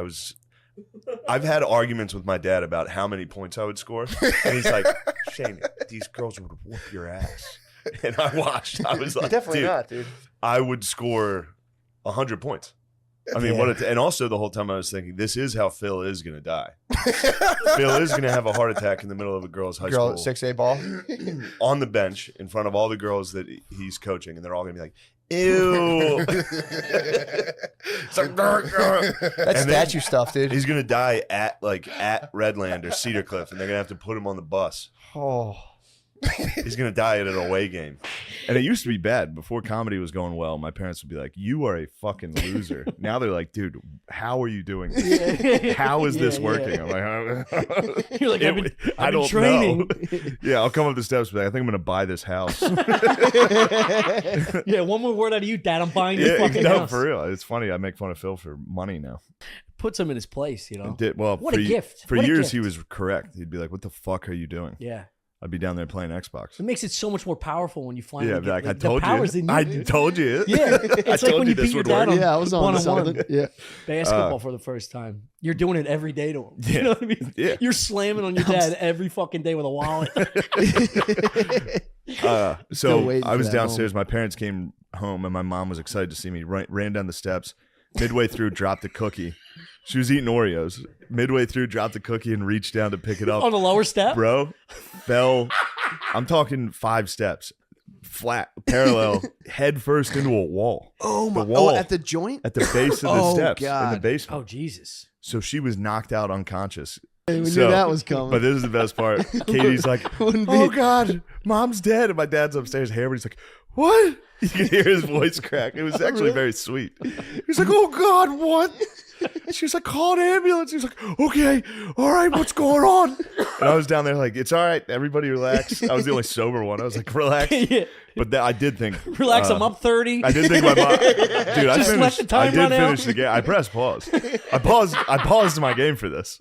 I've had arguments with my dad about how many points I would score. And he's like, "Shane, these girls would whoop your ass." And I watched. I was like, Definitely not, dude. I would score 100 points. I mean, and also the whole time I was thinking, this is how Phil is going to die. Phil is going to have a heart attack in the middle of a girls' high Girl, school 6A ball. on the bench in front of all the girls that he's coaching, and they're all going to be like, "Ew." It's like, That's statue stuff, dude. He's going to die at Redland or Cedar Cliff, and they're going to have to put him on the bus. Oh. He's going to die at an away game. And it used to be bad. Before comedy was going well, my parents would be like, "You are a fucking loser." Now they're like, "Dude, how are you doing this? How is this working?" I'm like, You're like, I've been I don't training. know. Yeah, I'll come up the steps and be like, "I think I'm going to buy this house." Yeah, one more word out of you, Dad. I'm buying this fucking house. for real. It's funny. I make fun of Phil for money now. Puts him in his place, you know. What a gift. For What a years, he gift. was correct. He'd be like, "What the fuck are you doing?" Yeah. I'd be down there playing Xbox. It makes it so much more powerful when you finally Yeah, get like, I the told powers you. in you. I dude. told you. Yeah, it's like when you beat your dad on Yeah, I was on one-on-one something. Yeah. basketball for the first time. You're doing it every day to him. Yeah. You know what I mean? Yeah. You're slamming on your dad every fucking day with a wallet. So waiting I for was that downstairs. My parents came home, and my mom was excited to see me. Ran down the steps. Midway through, dropped a cookie. She was eating Oreos. Midway through, dropped a cookie and reached down to pick it up. On the lower step? Bro, fell. I'm talking 5 steps. Flat, parallel, head first into a wall. Oh my! The wall. Oh, at the joint? At the base of the Oh, steps in the God. basement. Oh, Jesus. So she was knocked out unconscious. We knew that was coming. But this is the best part. Katie's like, oh God, mom's dead. And my dad's upstairs hammering. He's like, what? You can hear his voice crack. It was actually very sweet. He's like, oh God, what? She was like, call an ambulance. He was like, okay, all right, what's going on? And I was down there like, it's all right, everybody relax. I was the only sober one. I was like, relax. Yeah. But I did think, Relax, I'm up 30. I did think my mom, dude. I Just let the time I did run out. finish the game. I pressed pause. I paused my game for this.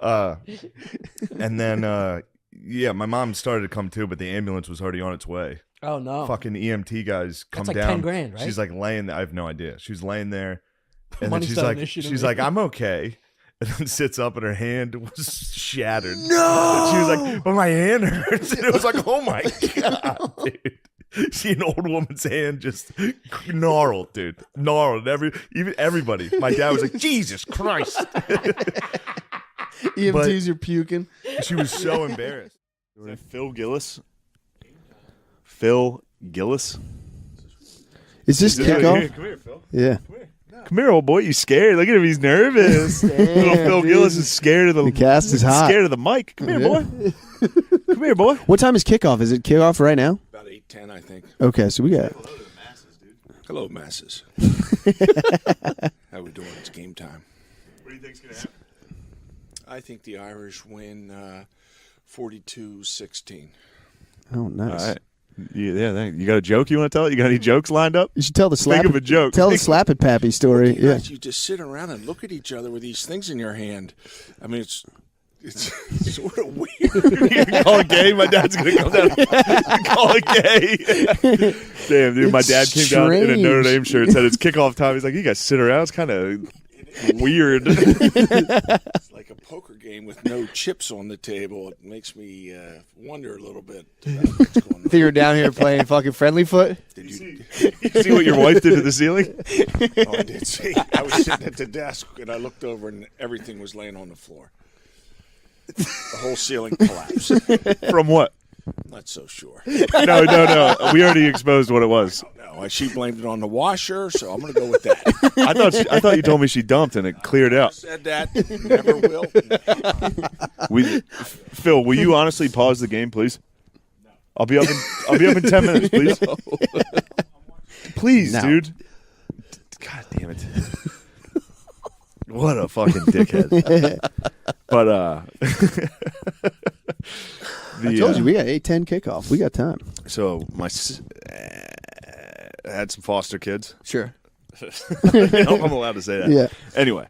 And then, my mom started to come too, but the ambulance was already on its way. Oh no! Fucking EMT guys come That's like down. 10 grand, right? She's like laying there. I have no idea. She's laying there, and then Money's she's not like, an issue to she's me. like, I'm okay. And then sits up, and her hand was shattered. No! And she was like, but my hand hurts. And it was like, oh my God, dude. See an old woman's hand just gnarled, dude. Gnarled. Even everybody. My dad was like, Jesus Christ. EMTs are puking. She was so embarrassed. Phil Gillis. Phil Gillis. Is this kickoff? Come here, Phil. Yeah. Come here, old boy. You scared? Look at him. He's nervous. Little Phil Gillis is scared of the cast is hot. Scared of the mic. Come here, boy. Come here, boy. What time is kickoff? Is it kickoff right now? About 8:10, I think. Okay, so we got. Hello, masses. How we doing? It's game time. What do you think's gonna happen? I think the Irish win 42-16. Oh, nice. All right. Yeah, you got a joke you want to tell? You got any jokes lined up? You should tell the slap. Think of a joke. Tell the slap it, Pappy story. Yeah. You just sit around and look at each other with these things in your hand. I mean, it's sort of weird. You can call it gay. My dad's gonna come down. And call it gay. Damn, dude. My dad came down in a Notre Dame shirt. Said it's kickoff time. He's like, you guys sit around. It's kind of weird. It's like a poker game with no chips on the table. It makes me wonder a little bit about what's going on. I think you're down here playing fucking friendly foot. Did you see what your wife did to the ceiling? Oh, I did see. I was sitting at the desk and I looked over and everything was laying on the floor. The whole ceiling collapsed. From what? Not so sure. No. We already exposed what it was. No, she blamed it on the washer, so I'm going to go with that. I thought you told me she dumped and it cleared out. Said that. Never will. Phil, will you honestly pause the game, please? I'll be up in 10 minutes, please. Please, dude. God damn it. What a fucking dickhead. But I told you we got 8:10 kickoff. We got time. So I had some foster kids. Sure. I'm allowed to say that. Yeah. Anyway,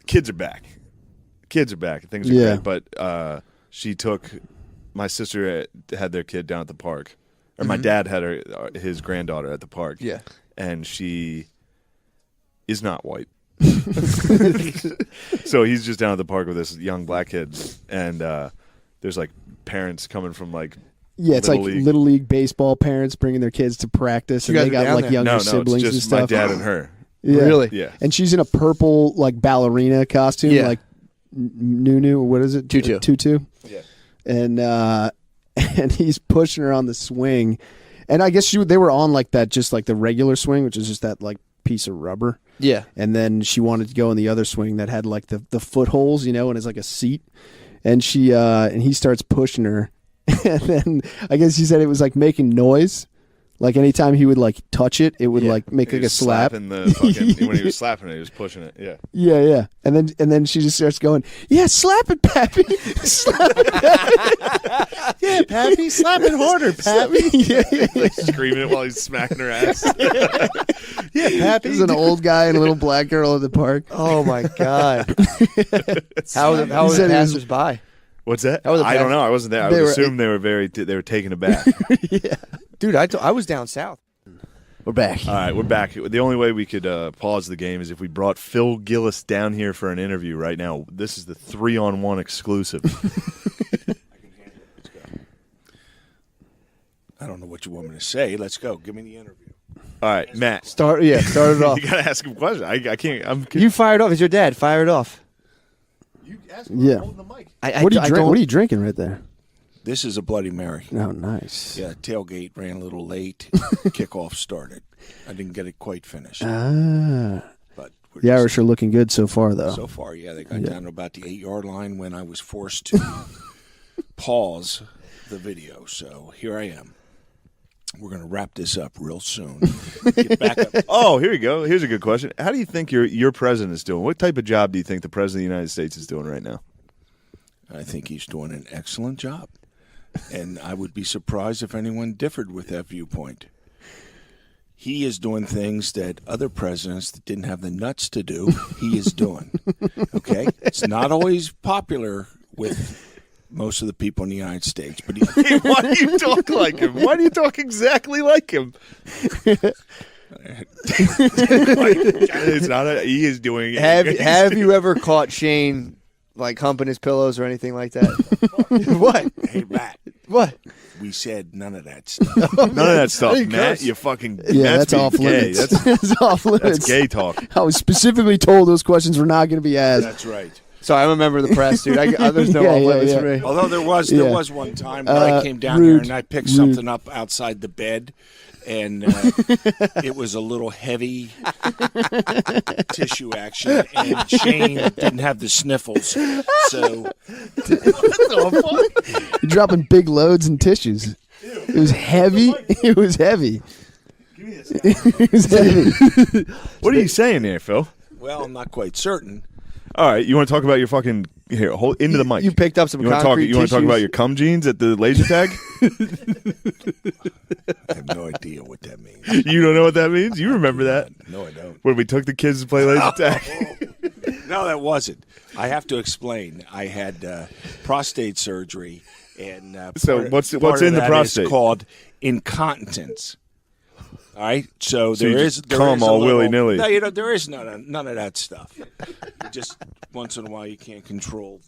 kids are back. Things are great. But she took my sister had their kid down at the park, or my dad had his granddaughter at the park. Yeah. And she is not white. So he's just down at the park with this young black kid, and there's like parents coming from like it's like Little League baseball parents bringing their kids to practice, and they got like younger siblings it's just and stuff. my dad and her. Yeah. Really? Yeah. And she's in a purple like ballerina costume, Yeah. like Nunu. What is it? Tutu. Yeah. And he's pushing her on the swing, and I guess they were on like that, just like the regular swing, which is just that like piece of rubber. Yeah. And then she wanted to go in the other swing that had like the footholes, and it's like a seat. And she and he starts pushing her, and then I guess he said it was like making noise. Like anytime he would like touch it, it would like make like a slap. When he was slapping it, he was pushing it. Yeah. Yeah. And then she just starts going, yeah, slap it, Pappy. Slap it, Pappy. Yeah, Pappy, slap it harder, Pappy. Yeah. Like screaming it while he's smacking her ass. Yeah, Pappy. There's an old guy and a little black girl at the park. Oh my God. How was the passers-by? What's that? How was the I don't know. I wasn't there. I would assume they were taken aback. Yeah. Dude, I was down south. We're back. All right, we're back. The only way we could pause the game is if we brought Phil Gillis down here for an interview right now. This is the 3-on-1 exclusive. I don't know what you want me to say. Let's go. Give me the interview. All right, Matt. Start it off. You got to ask him a question. I can't. You fired off. It's your dad. Fire it off. You ask Yeah. holding the mic. What are you drinking right there? This is a Bloody Mary. Oh, nice. Yeah, tailgate ran a little late. Kickoff started. I didn't get it quite finished. Ah. But The Irish are looking good so far, though. So far, yeah. They got down to about the 8-yard line when I was forced to pause the video. So here I am. We're going to wrap this up real soon. Get back up. Oh, here you go. Here's a good question. How do you think your president is doing? What type of job do you think the president of the United States is doing right now? I think he's doing an excellent job. And I would be surprised if anyone differed with that viewpoint. He is doing things that other presidents that didn't have the nuts to do, he is doing. Okay? It's not always popular with most of the people in the United States. But why do you talk like him? Why do you talk exactly like him? It's not. He is doing it. Have you ever caught Shane like humping his pillows or anything like that? What? Hey, Matt. What? We said none of that stuff. None of that stuff, Matt. You fucking that's off gay. limits. That's off limits. That's gay talk. I was specifically told those questions were not going to be asked. That's right. So I'm a member of the press, dude. There's no off limits for me. Although there was one time where I came down here and I picked something up outside the bed, and it was a little heavy tissue action, and Shane didn't have the sniffles, so You're dropping big loads and tissues. It was heavy. It was heavy. It was heavy. What are you saying there, Phil? well, I'm not quite certain. All right, you want to talk about your fucking here? Hold into the mic. You picked up some You want to talk? concrete You want to talk tissues? about your cum jeans at the laser tag? I have no idea what that means. You don't know what that means? You remember that? No, I don't. When we took the kids to play laser tag. No, that wasn't. I have to explain. I had prostate surgery, and So what's part in of the that prostate? is called incontinence. All right, so So you there just is cum a all little- willy-nilly. No, there is none of that stuff. Just once in a while, you can't control,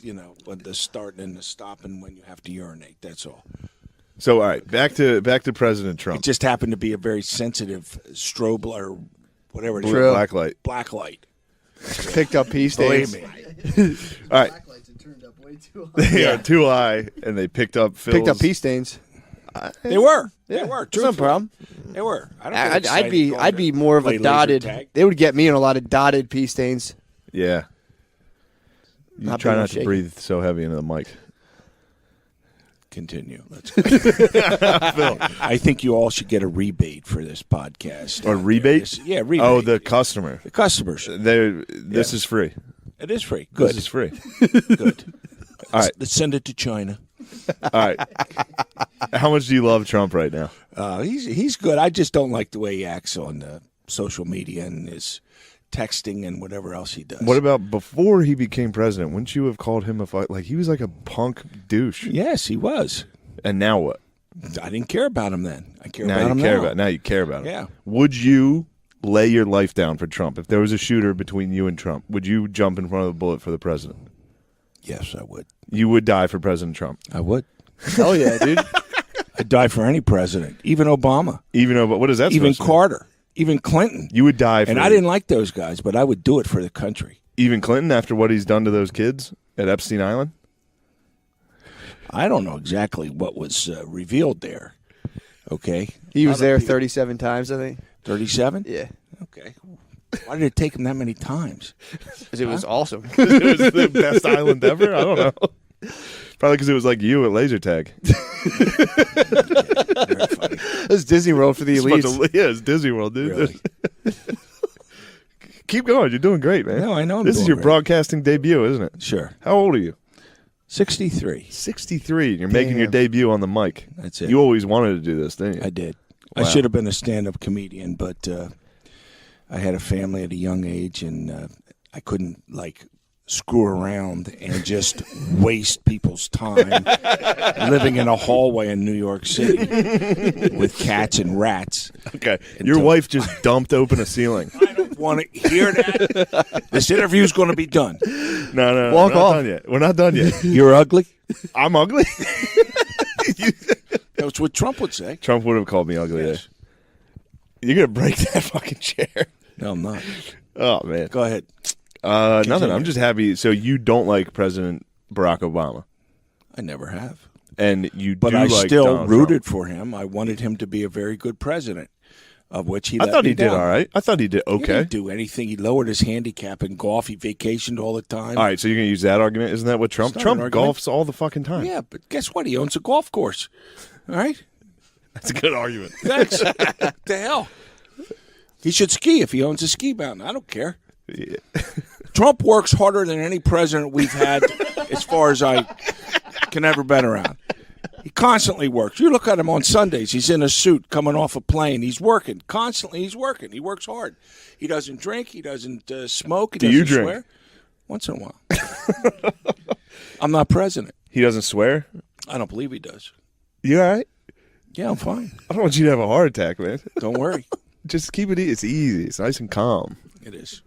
when the starting and the stopping when you have to urinate. That's all. So all right, back to President Trump. It just happened to be a very sensitive strobe or whatever it is. Black light. Black light. Picked up pee stains. Believe me. All right. They are too high, and they picked up Phil's. Picked up pee stains. They were. Yeah, They were. that's no problem. They were. I don't get I'd be excited I'd be going to more of play a laser dotted. tag. They would get me in a lot of dotted pee stains. Yeah. You Not try being not to shaken. breathe so heavy into the mic. Continue. Let's go. Phil, I think you all should get a rebate for this podcast. Or rebate? Yeah, rebate. Oh, the customer. The customers. This is free. It is free. Good. This is free. Good. All right. Let's send it to China. All right. How much do you love Trump right now? He's good. I just don't like the way he acts on social media and his texting and whatever else he does. What about before he became president? Wouldn't you have called him he was like a punk douche? Yes, he was. And now what? I didn't care about him then. I care Now about you him care now. about. Now you care about him. Yeah. Would you lay your life down for Trump if there was a shooter between you and Trump? Would you jump in front of the bullet for the president? Yes, I would. You would die for President Trump. I would. Hell yeah, dude. I'd die for any president, even Obama, Even Obama. What is that? even supposed to mean? Carter, even Clinton. You would die for. And I didn't like those guys, but I would do it for the country. Even Clinton after what he's done to those kids at Epstein Island. I don't know exactly what was revealed there. Okay. He was there 37 times, I think. 37? Yeah. Okay. Why did it take him that many times? Because it was awesome. It was the best island ever. I don't know. Probably because it was like you at laser tag. That's Disney World for the elites. Yeah, it's Disney World, dude. Really? Keep going. You're doing great, man. No, I know I'm This is doing your great. broadcasting debut, isn't it? Sure. How old are you? 63. 63. You're making your debut on the mic. That's it. You always wanted to do this, didn't you? I did. Wow. I should have been a stand-up comedian, but I had a family at a young age, and I couldn't, screw around and just waste people's time living in a hallway in New York City with cats and rats. Okay. Your wife just dumped open a ceiling. I don't want to hear that. This interview's going to be done. No. Walk we're not off. done yet. We're not done yet. You're ugly? I'm ugly? That's what Trump would say. Trump would have called me ugly. Yes. You're going to break that fucking chair. No, I'm not. Oh, man. Go ahead. Nothing. I'm just happy. So you don't like President Barack Obama, I never have. and you But do I like still Donald rooted Trump. for him. I wanted him to be a very good president. of which he I let thought me he did down. all right. I thought he did He okay. didn't do anything. He lowered his handicap in golf. He vacationed all the time. All right, so you're going to use that argument? Isn't that what Trump? It's not an Trump argument. golfs all the fucking time. Yeah, but guess what? He owns a golf course. All right? That's a good argument. Thanks. The hell? He should ski if he owns a ski mountain. I don't care. Yeah. Trump works harder than any president we've had as far as I can ever been around. He constantly works. You look at him on Sundays. He's in a suit coming off a plane. He's working. Constantly he's working. He works hard. He doesn't drink. He doesn't smoke. He Do doesn't you drink? swear. Once in a while. I'm not president. He doesn't swear? I don't believe he does. You all right? Yeah, I'm fine. I don't want you to have a heart attack, man. Don't worry. Just keep it easy. It's easy. It's nice and calm. It is.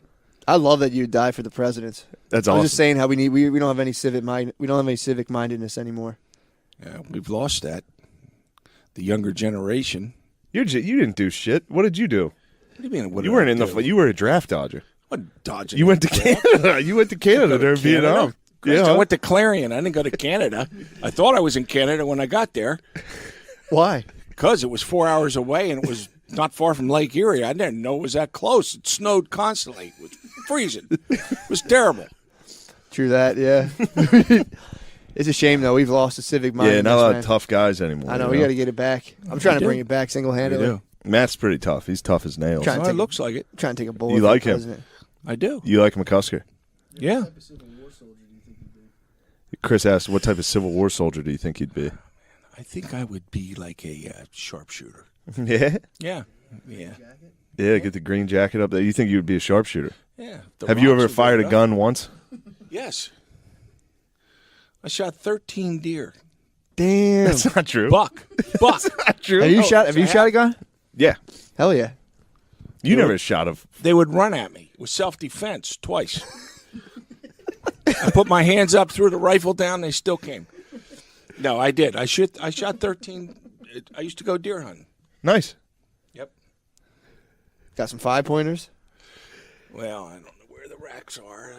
I love that you die for the presidents. That's I was awesome. just saying how we don't have any civic mindedness anymore. Yeah, we've lost that. The younger generation. You didn't do shit. What did you do? What do you mean? What You did weren't I in do? the. You were a draft dodger. What dodging? You went to Canada. You went to Canada Go to during Canada? Vietnam. Christ, Yeah. I went to Clarion. I didn't go to Canada. I thought I was in Canada when I got there. Why? Because it was 4 hours away and it was not far from Lake Erie. I didn't know it was that close. It snowed constantly. It was freezing. It was terrible. True that, yeah. It's a shame though. We've lost the civic mindedness. Yeah, not a lot man. of tough guys anymore. I know. you We got to get it back. I'm trying to bring it back single handedly. Matt's pretty tough. He's tough as nails. Trying to Well, it take looks like it. Trying to take a bullet. You for like the him? president. I do. You like McCusker? Yeah. Chris asked, "What type of Civil War soldier do you think he'd be?" I think I would be like a sharpshooter. Yeah. Yeah. Yeah. Yeah, get the green jacket up there. You think you would be a sharpshooter? Yeah. The Have you rocks ever would fired go a gun once? Yes. I shot 13 deer. Damn. That's not true. Buck. Not true. Have you Oh, shot? Have you I shot a gun? Yeah. Hell yeah. You never shot a. They would run at me. It was self-defense twice. I put my hands up, threw the rifle down, they still came. No, I did. I shot 13. I used to go deer hunting. Nice. Yep. Got some 5-pointers. Well, I don't know where the racks are.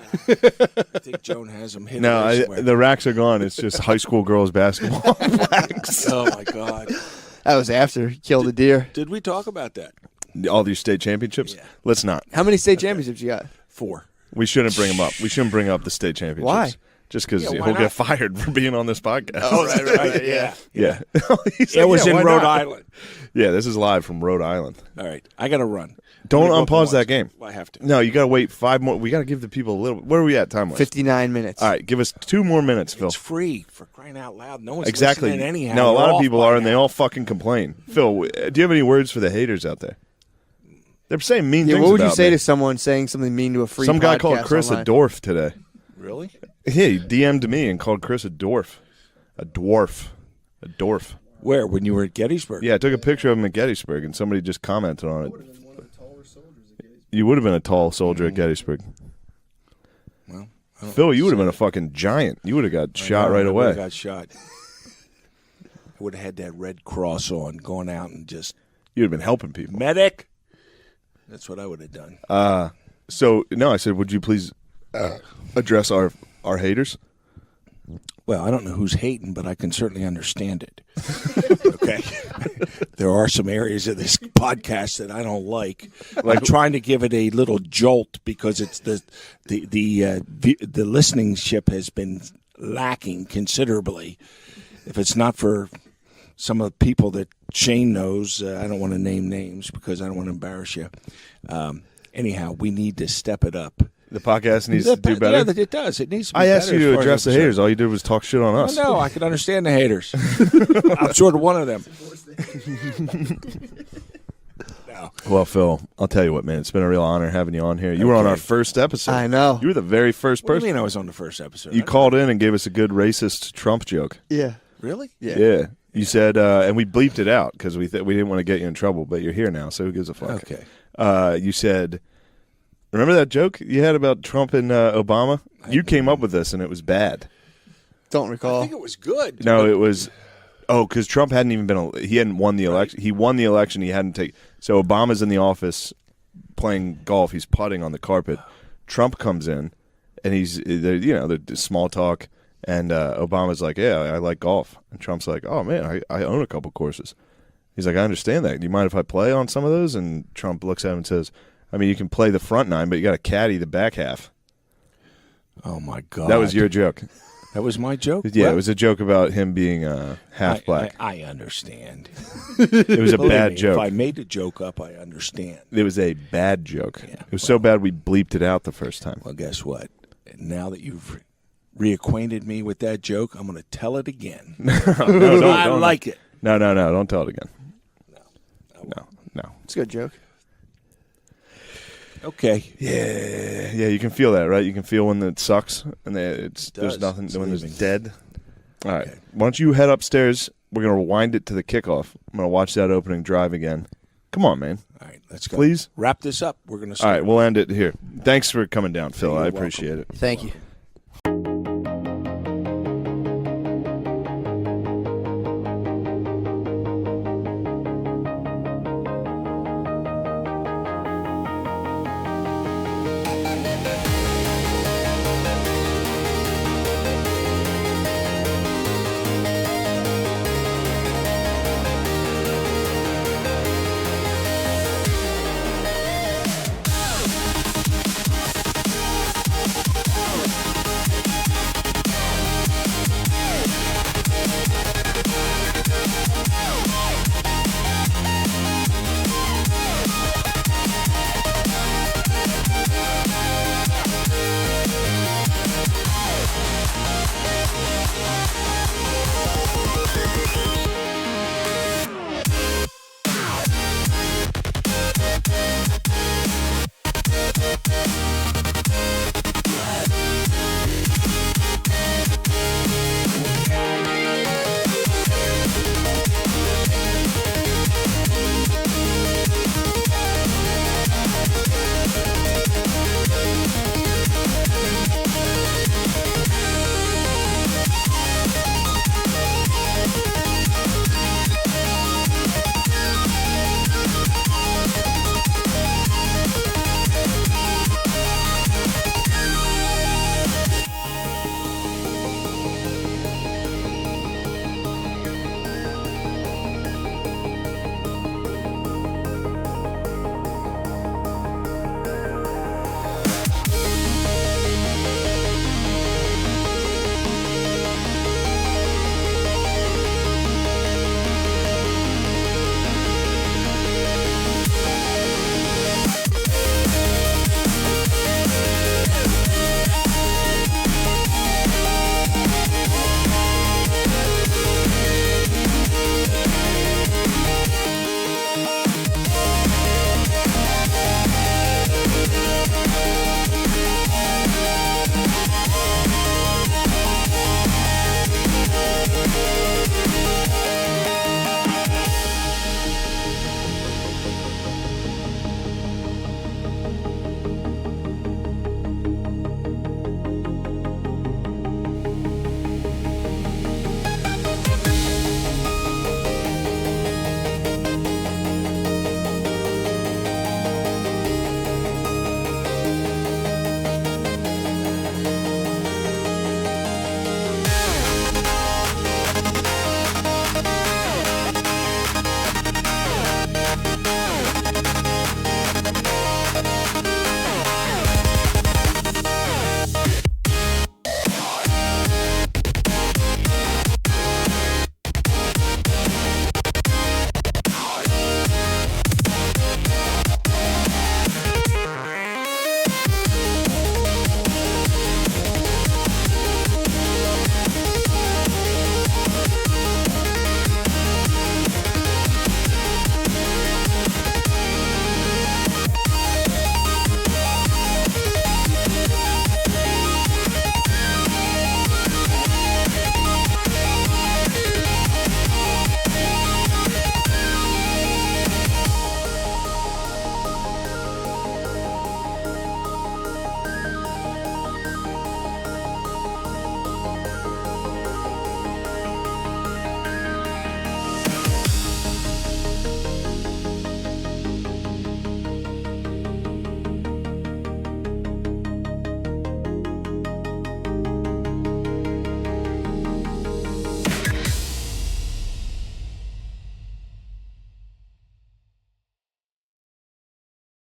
I think Joan has them hidden No, somewhere. the racks are gone. It's just high school girls basketball racks. Oh, my God. That was after he killed a deer. Did we talk about that? All these state championships? Yeah. Let's not. How many state championships you got? 4. We shouldn't bring them up. We shouldn't bring up the state championships. Why? Just because Yeah, why he'll not? get fired for being on this podcast. Oh, right. Yeah. Yeah. It was in why Rhode not? Island. Yeah, this is live from Rhode Island. All right. I got to run. Don't I'm gonna go up unpause and that watch. game. I have to. No, you got to wait 5 more. We got to give the people a little. Where are we at time wise? 59 minutes. All right, give us 2 more minutes, Phil. It's free, for crying out loud. No one's Exactly. listening anyhow. No, a They're lot of off people by are, and they now. all fucking complain. Phil, do you have any words for the haters out there? They're saying mean Yeah, things what would you about say me. to someone saying something mean to a free Some guy podcast called Chris online? a dwarf today. Really? Yeah, he DM'd me and called Chris a dwarf. A dwarf. A dwarf. Where? When you were at Gettysburg? Yeah, I took a picture of him at Gettysburg, and somebody just commented on it. You would have been a tall soldier at Gettysburg. Well, I don't Phil, you would have been a fucking giant. You would have got shot right I away. got shot. I would have had that Red Cross on, going out and just You'd have been helping people. medic. That's what I would have done. So, no, I said, would you please address our haters? Well, I don't know who's hating, but I can certainly understand it. Okay. There are some areas of this podcast that I don't like. I'm trying to give it a little jolt because it's the listening-ship has been lacking considerably. If it's not for some of the people that Shane knows, I don't want to name names because I don't want to embarrass you. Anyhow, we need to step it up. The podcast needs to do better? Yeah, it does. It needs to be I asked better you as to far as address the I'm haters. All you did was talk shit on us. No, I can understand the haters. I'm sort of one of them. No. Well, Phil, I'll tell you what, man. It's been a real honor having you on here. You were on Okay. our first episode. I know. You were the very first What do you person. mean I was on the first episode? You called in and gave us a good racist Trump joke. Yeah. Really? Yeah. You said, and we bleeped it out because we didn't want to get you in trouble, but you're here now, so who gives a fuck? Okay. You said, remember that joke you had about Trump and Obama? You came up with this, and it was bad. Don't I recall. think it was good. No, it was. Oh, because Trump hadn't even been. He hadn't won the election. He won the election. He hadn't taken. So Obama's in the office playing golf. He's putting on the carpet. Trump comes in, and they're small talk. And Obama's like, "Yeah, I like golf." And Trump's like, "Oh man, I own a couple courses." He's like, I understand that. Do you mind if I play on some of those? And Trump looks at him and says, I mean, you can play the front 9, but you got to caddy the back half. Oh, my God. That was your joke. That was my joke? Yeah, it was a joke about him being half black. I understand. It was a Believe bad me, joke. If I made a joke up, I understand. It was a bad joke. Yeah, it was so bad we bleeped it out the first time. Well, guess what? Now that you've reacquainted me with that joke, I'm going to tell it again. I like it. No, don't tell it again. No. It's a good joke. Okay. Yeah, you can feel that, right? You can feel when it sucks and there's nothing, when it's dead. All right. Why don't you head upstairs? We're going to rewind it to the kickoff. I'm going to watch that opening drive again. Come on, man. All right, let's go. Please. Wrap this up. We're going to All right, we'll end it here. Thanks for coming down, Phil. I welcome. appreciate it. Thank you.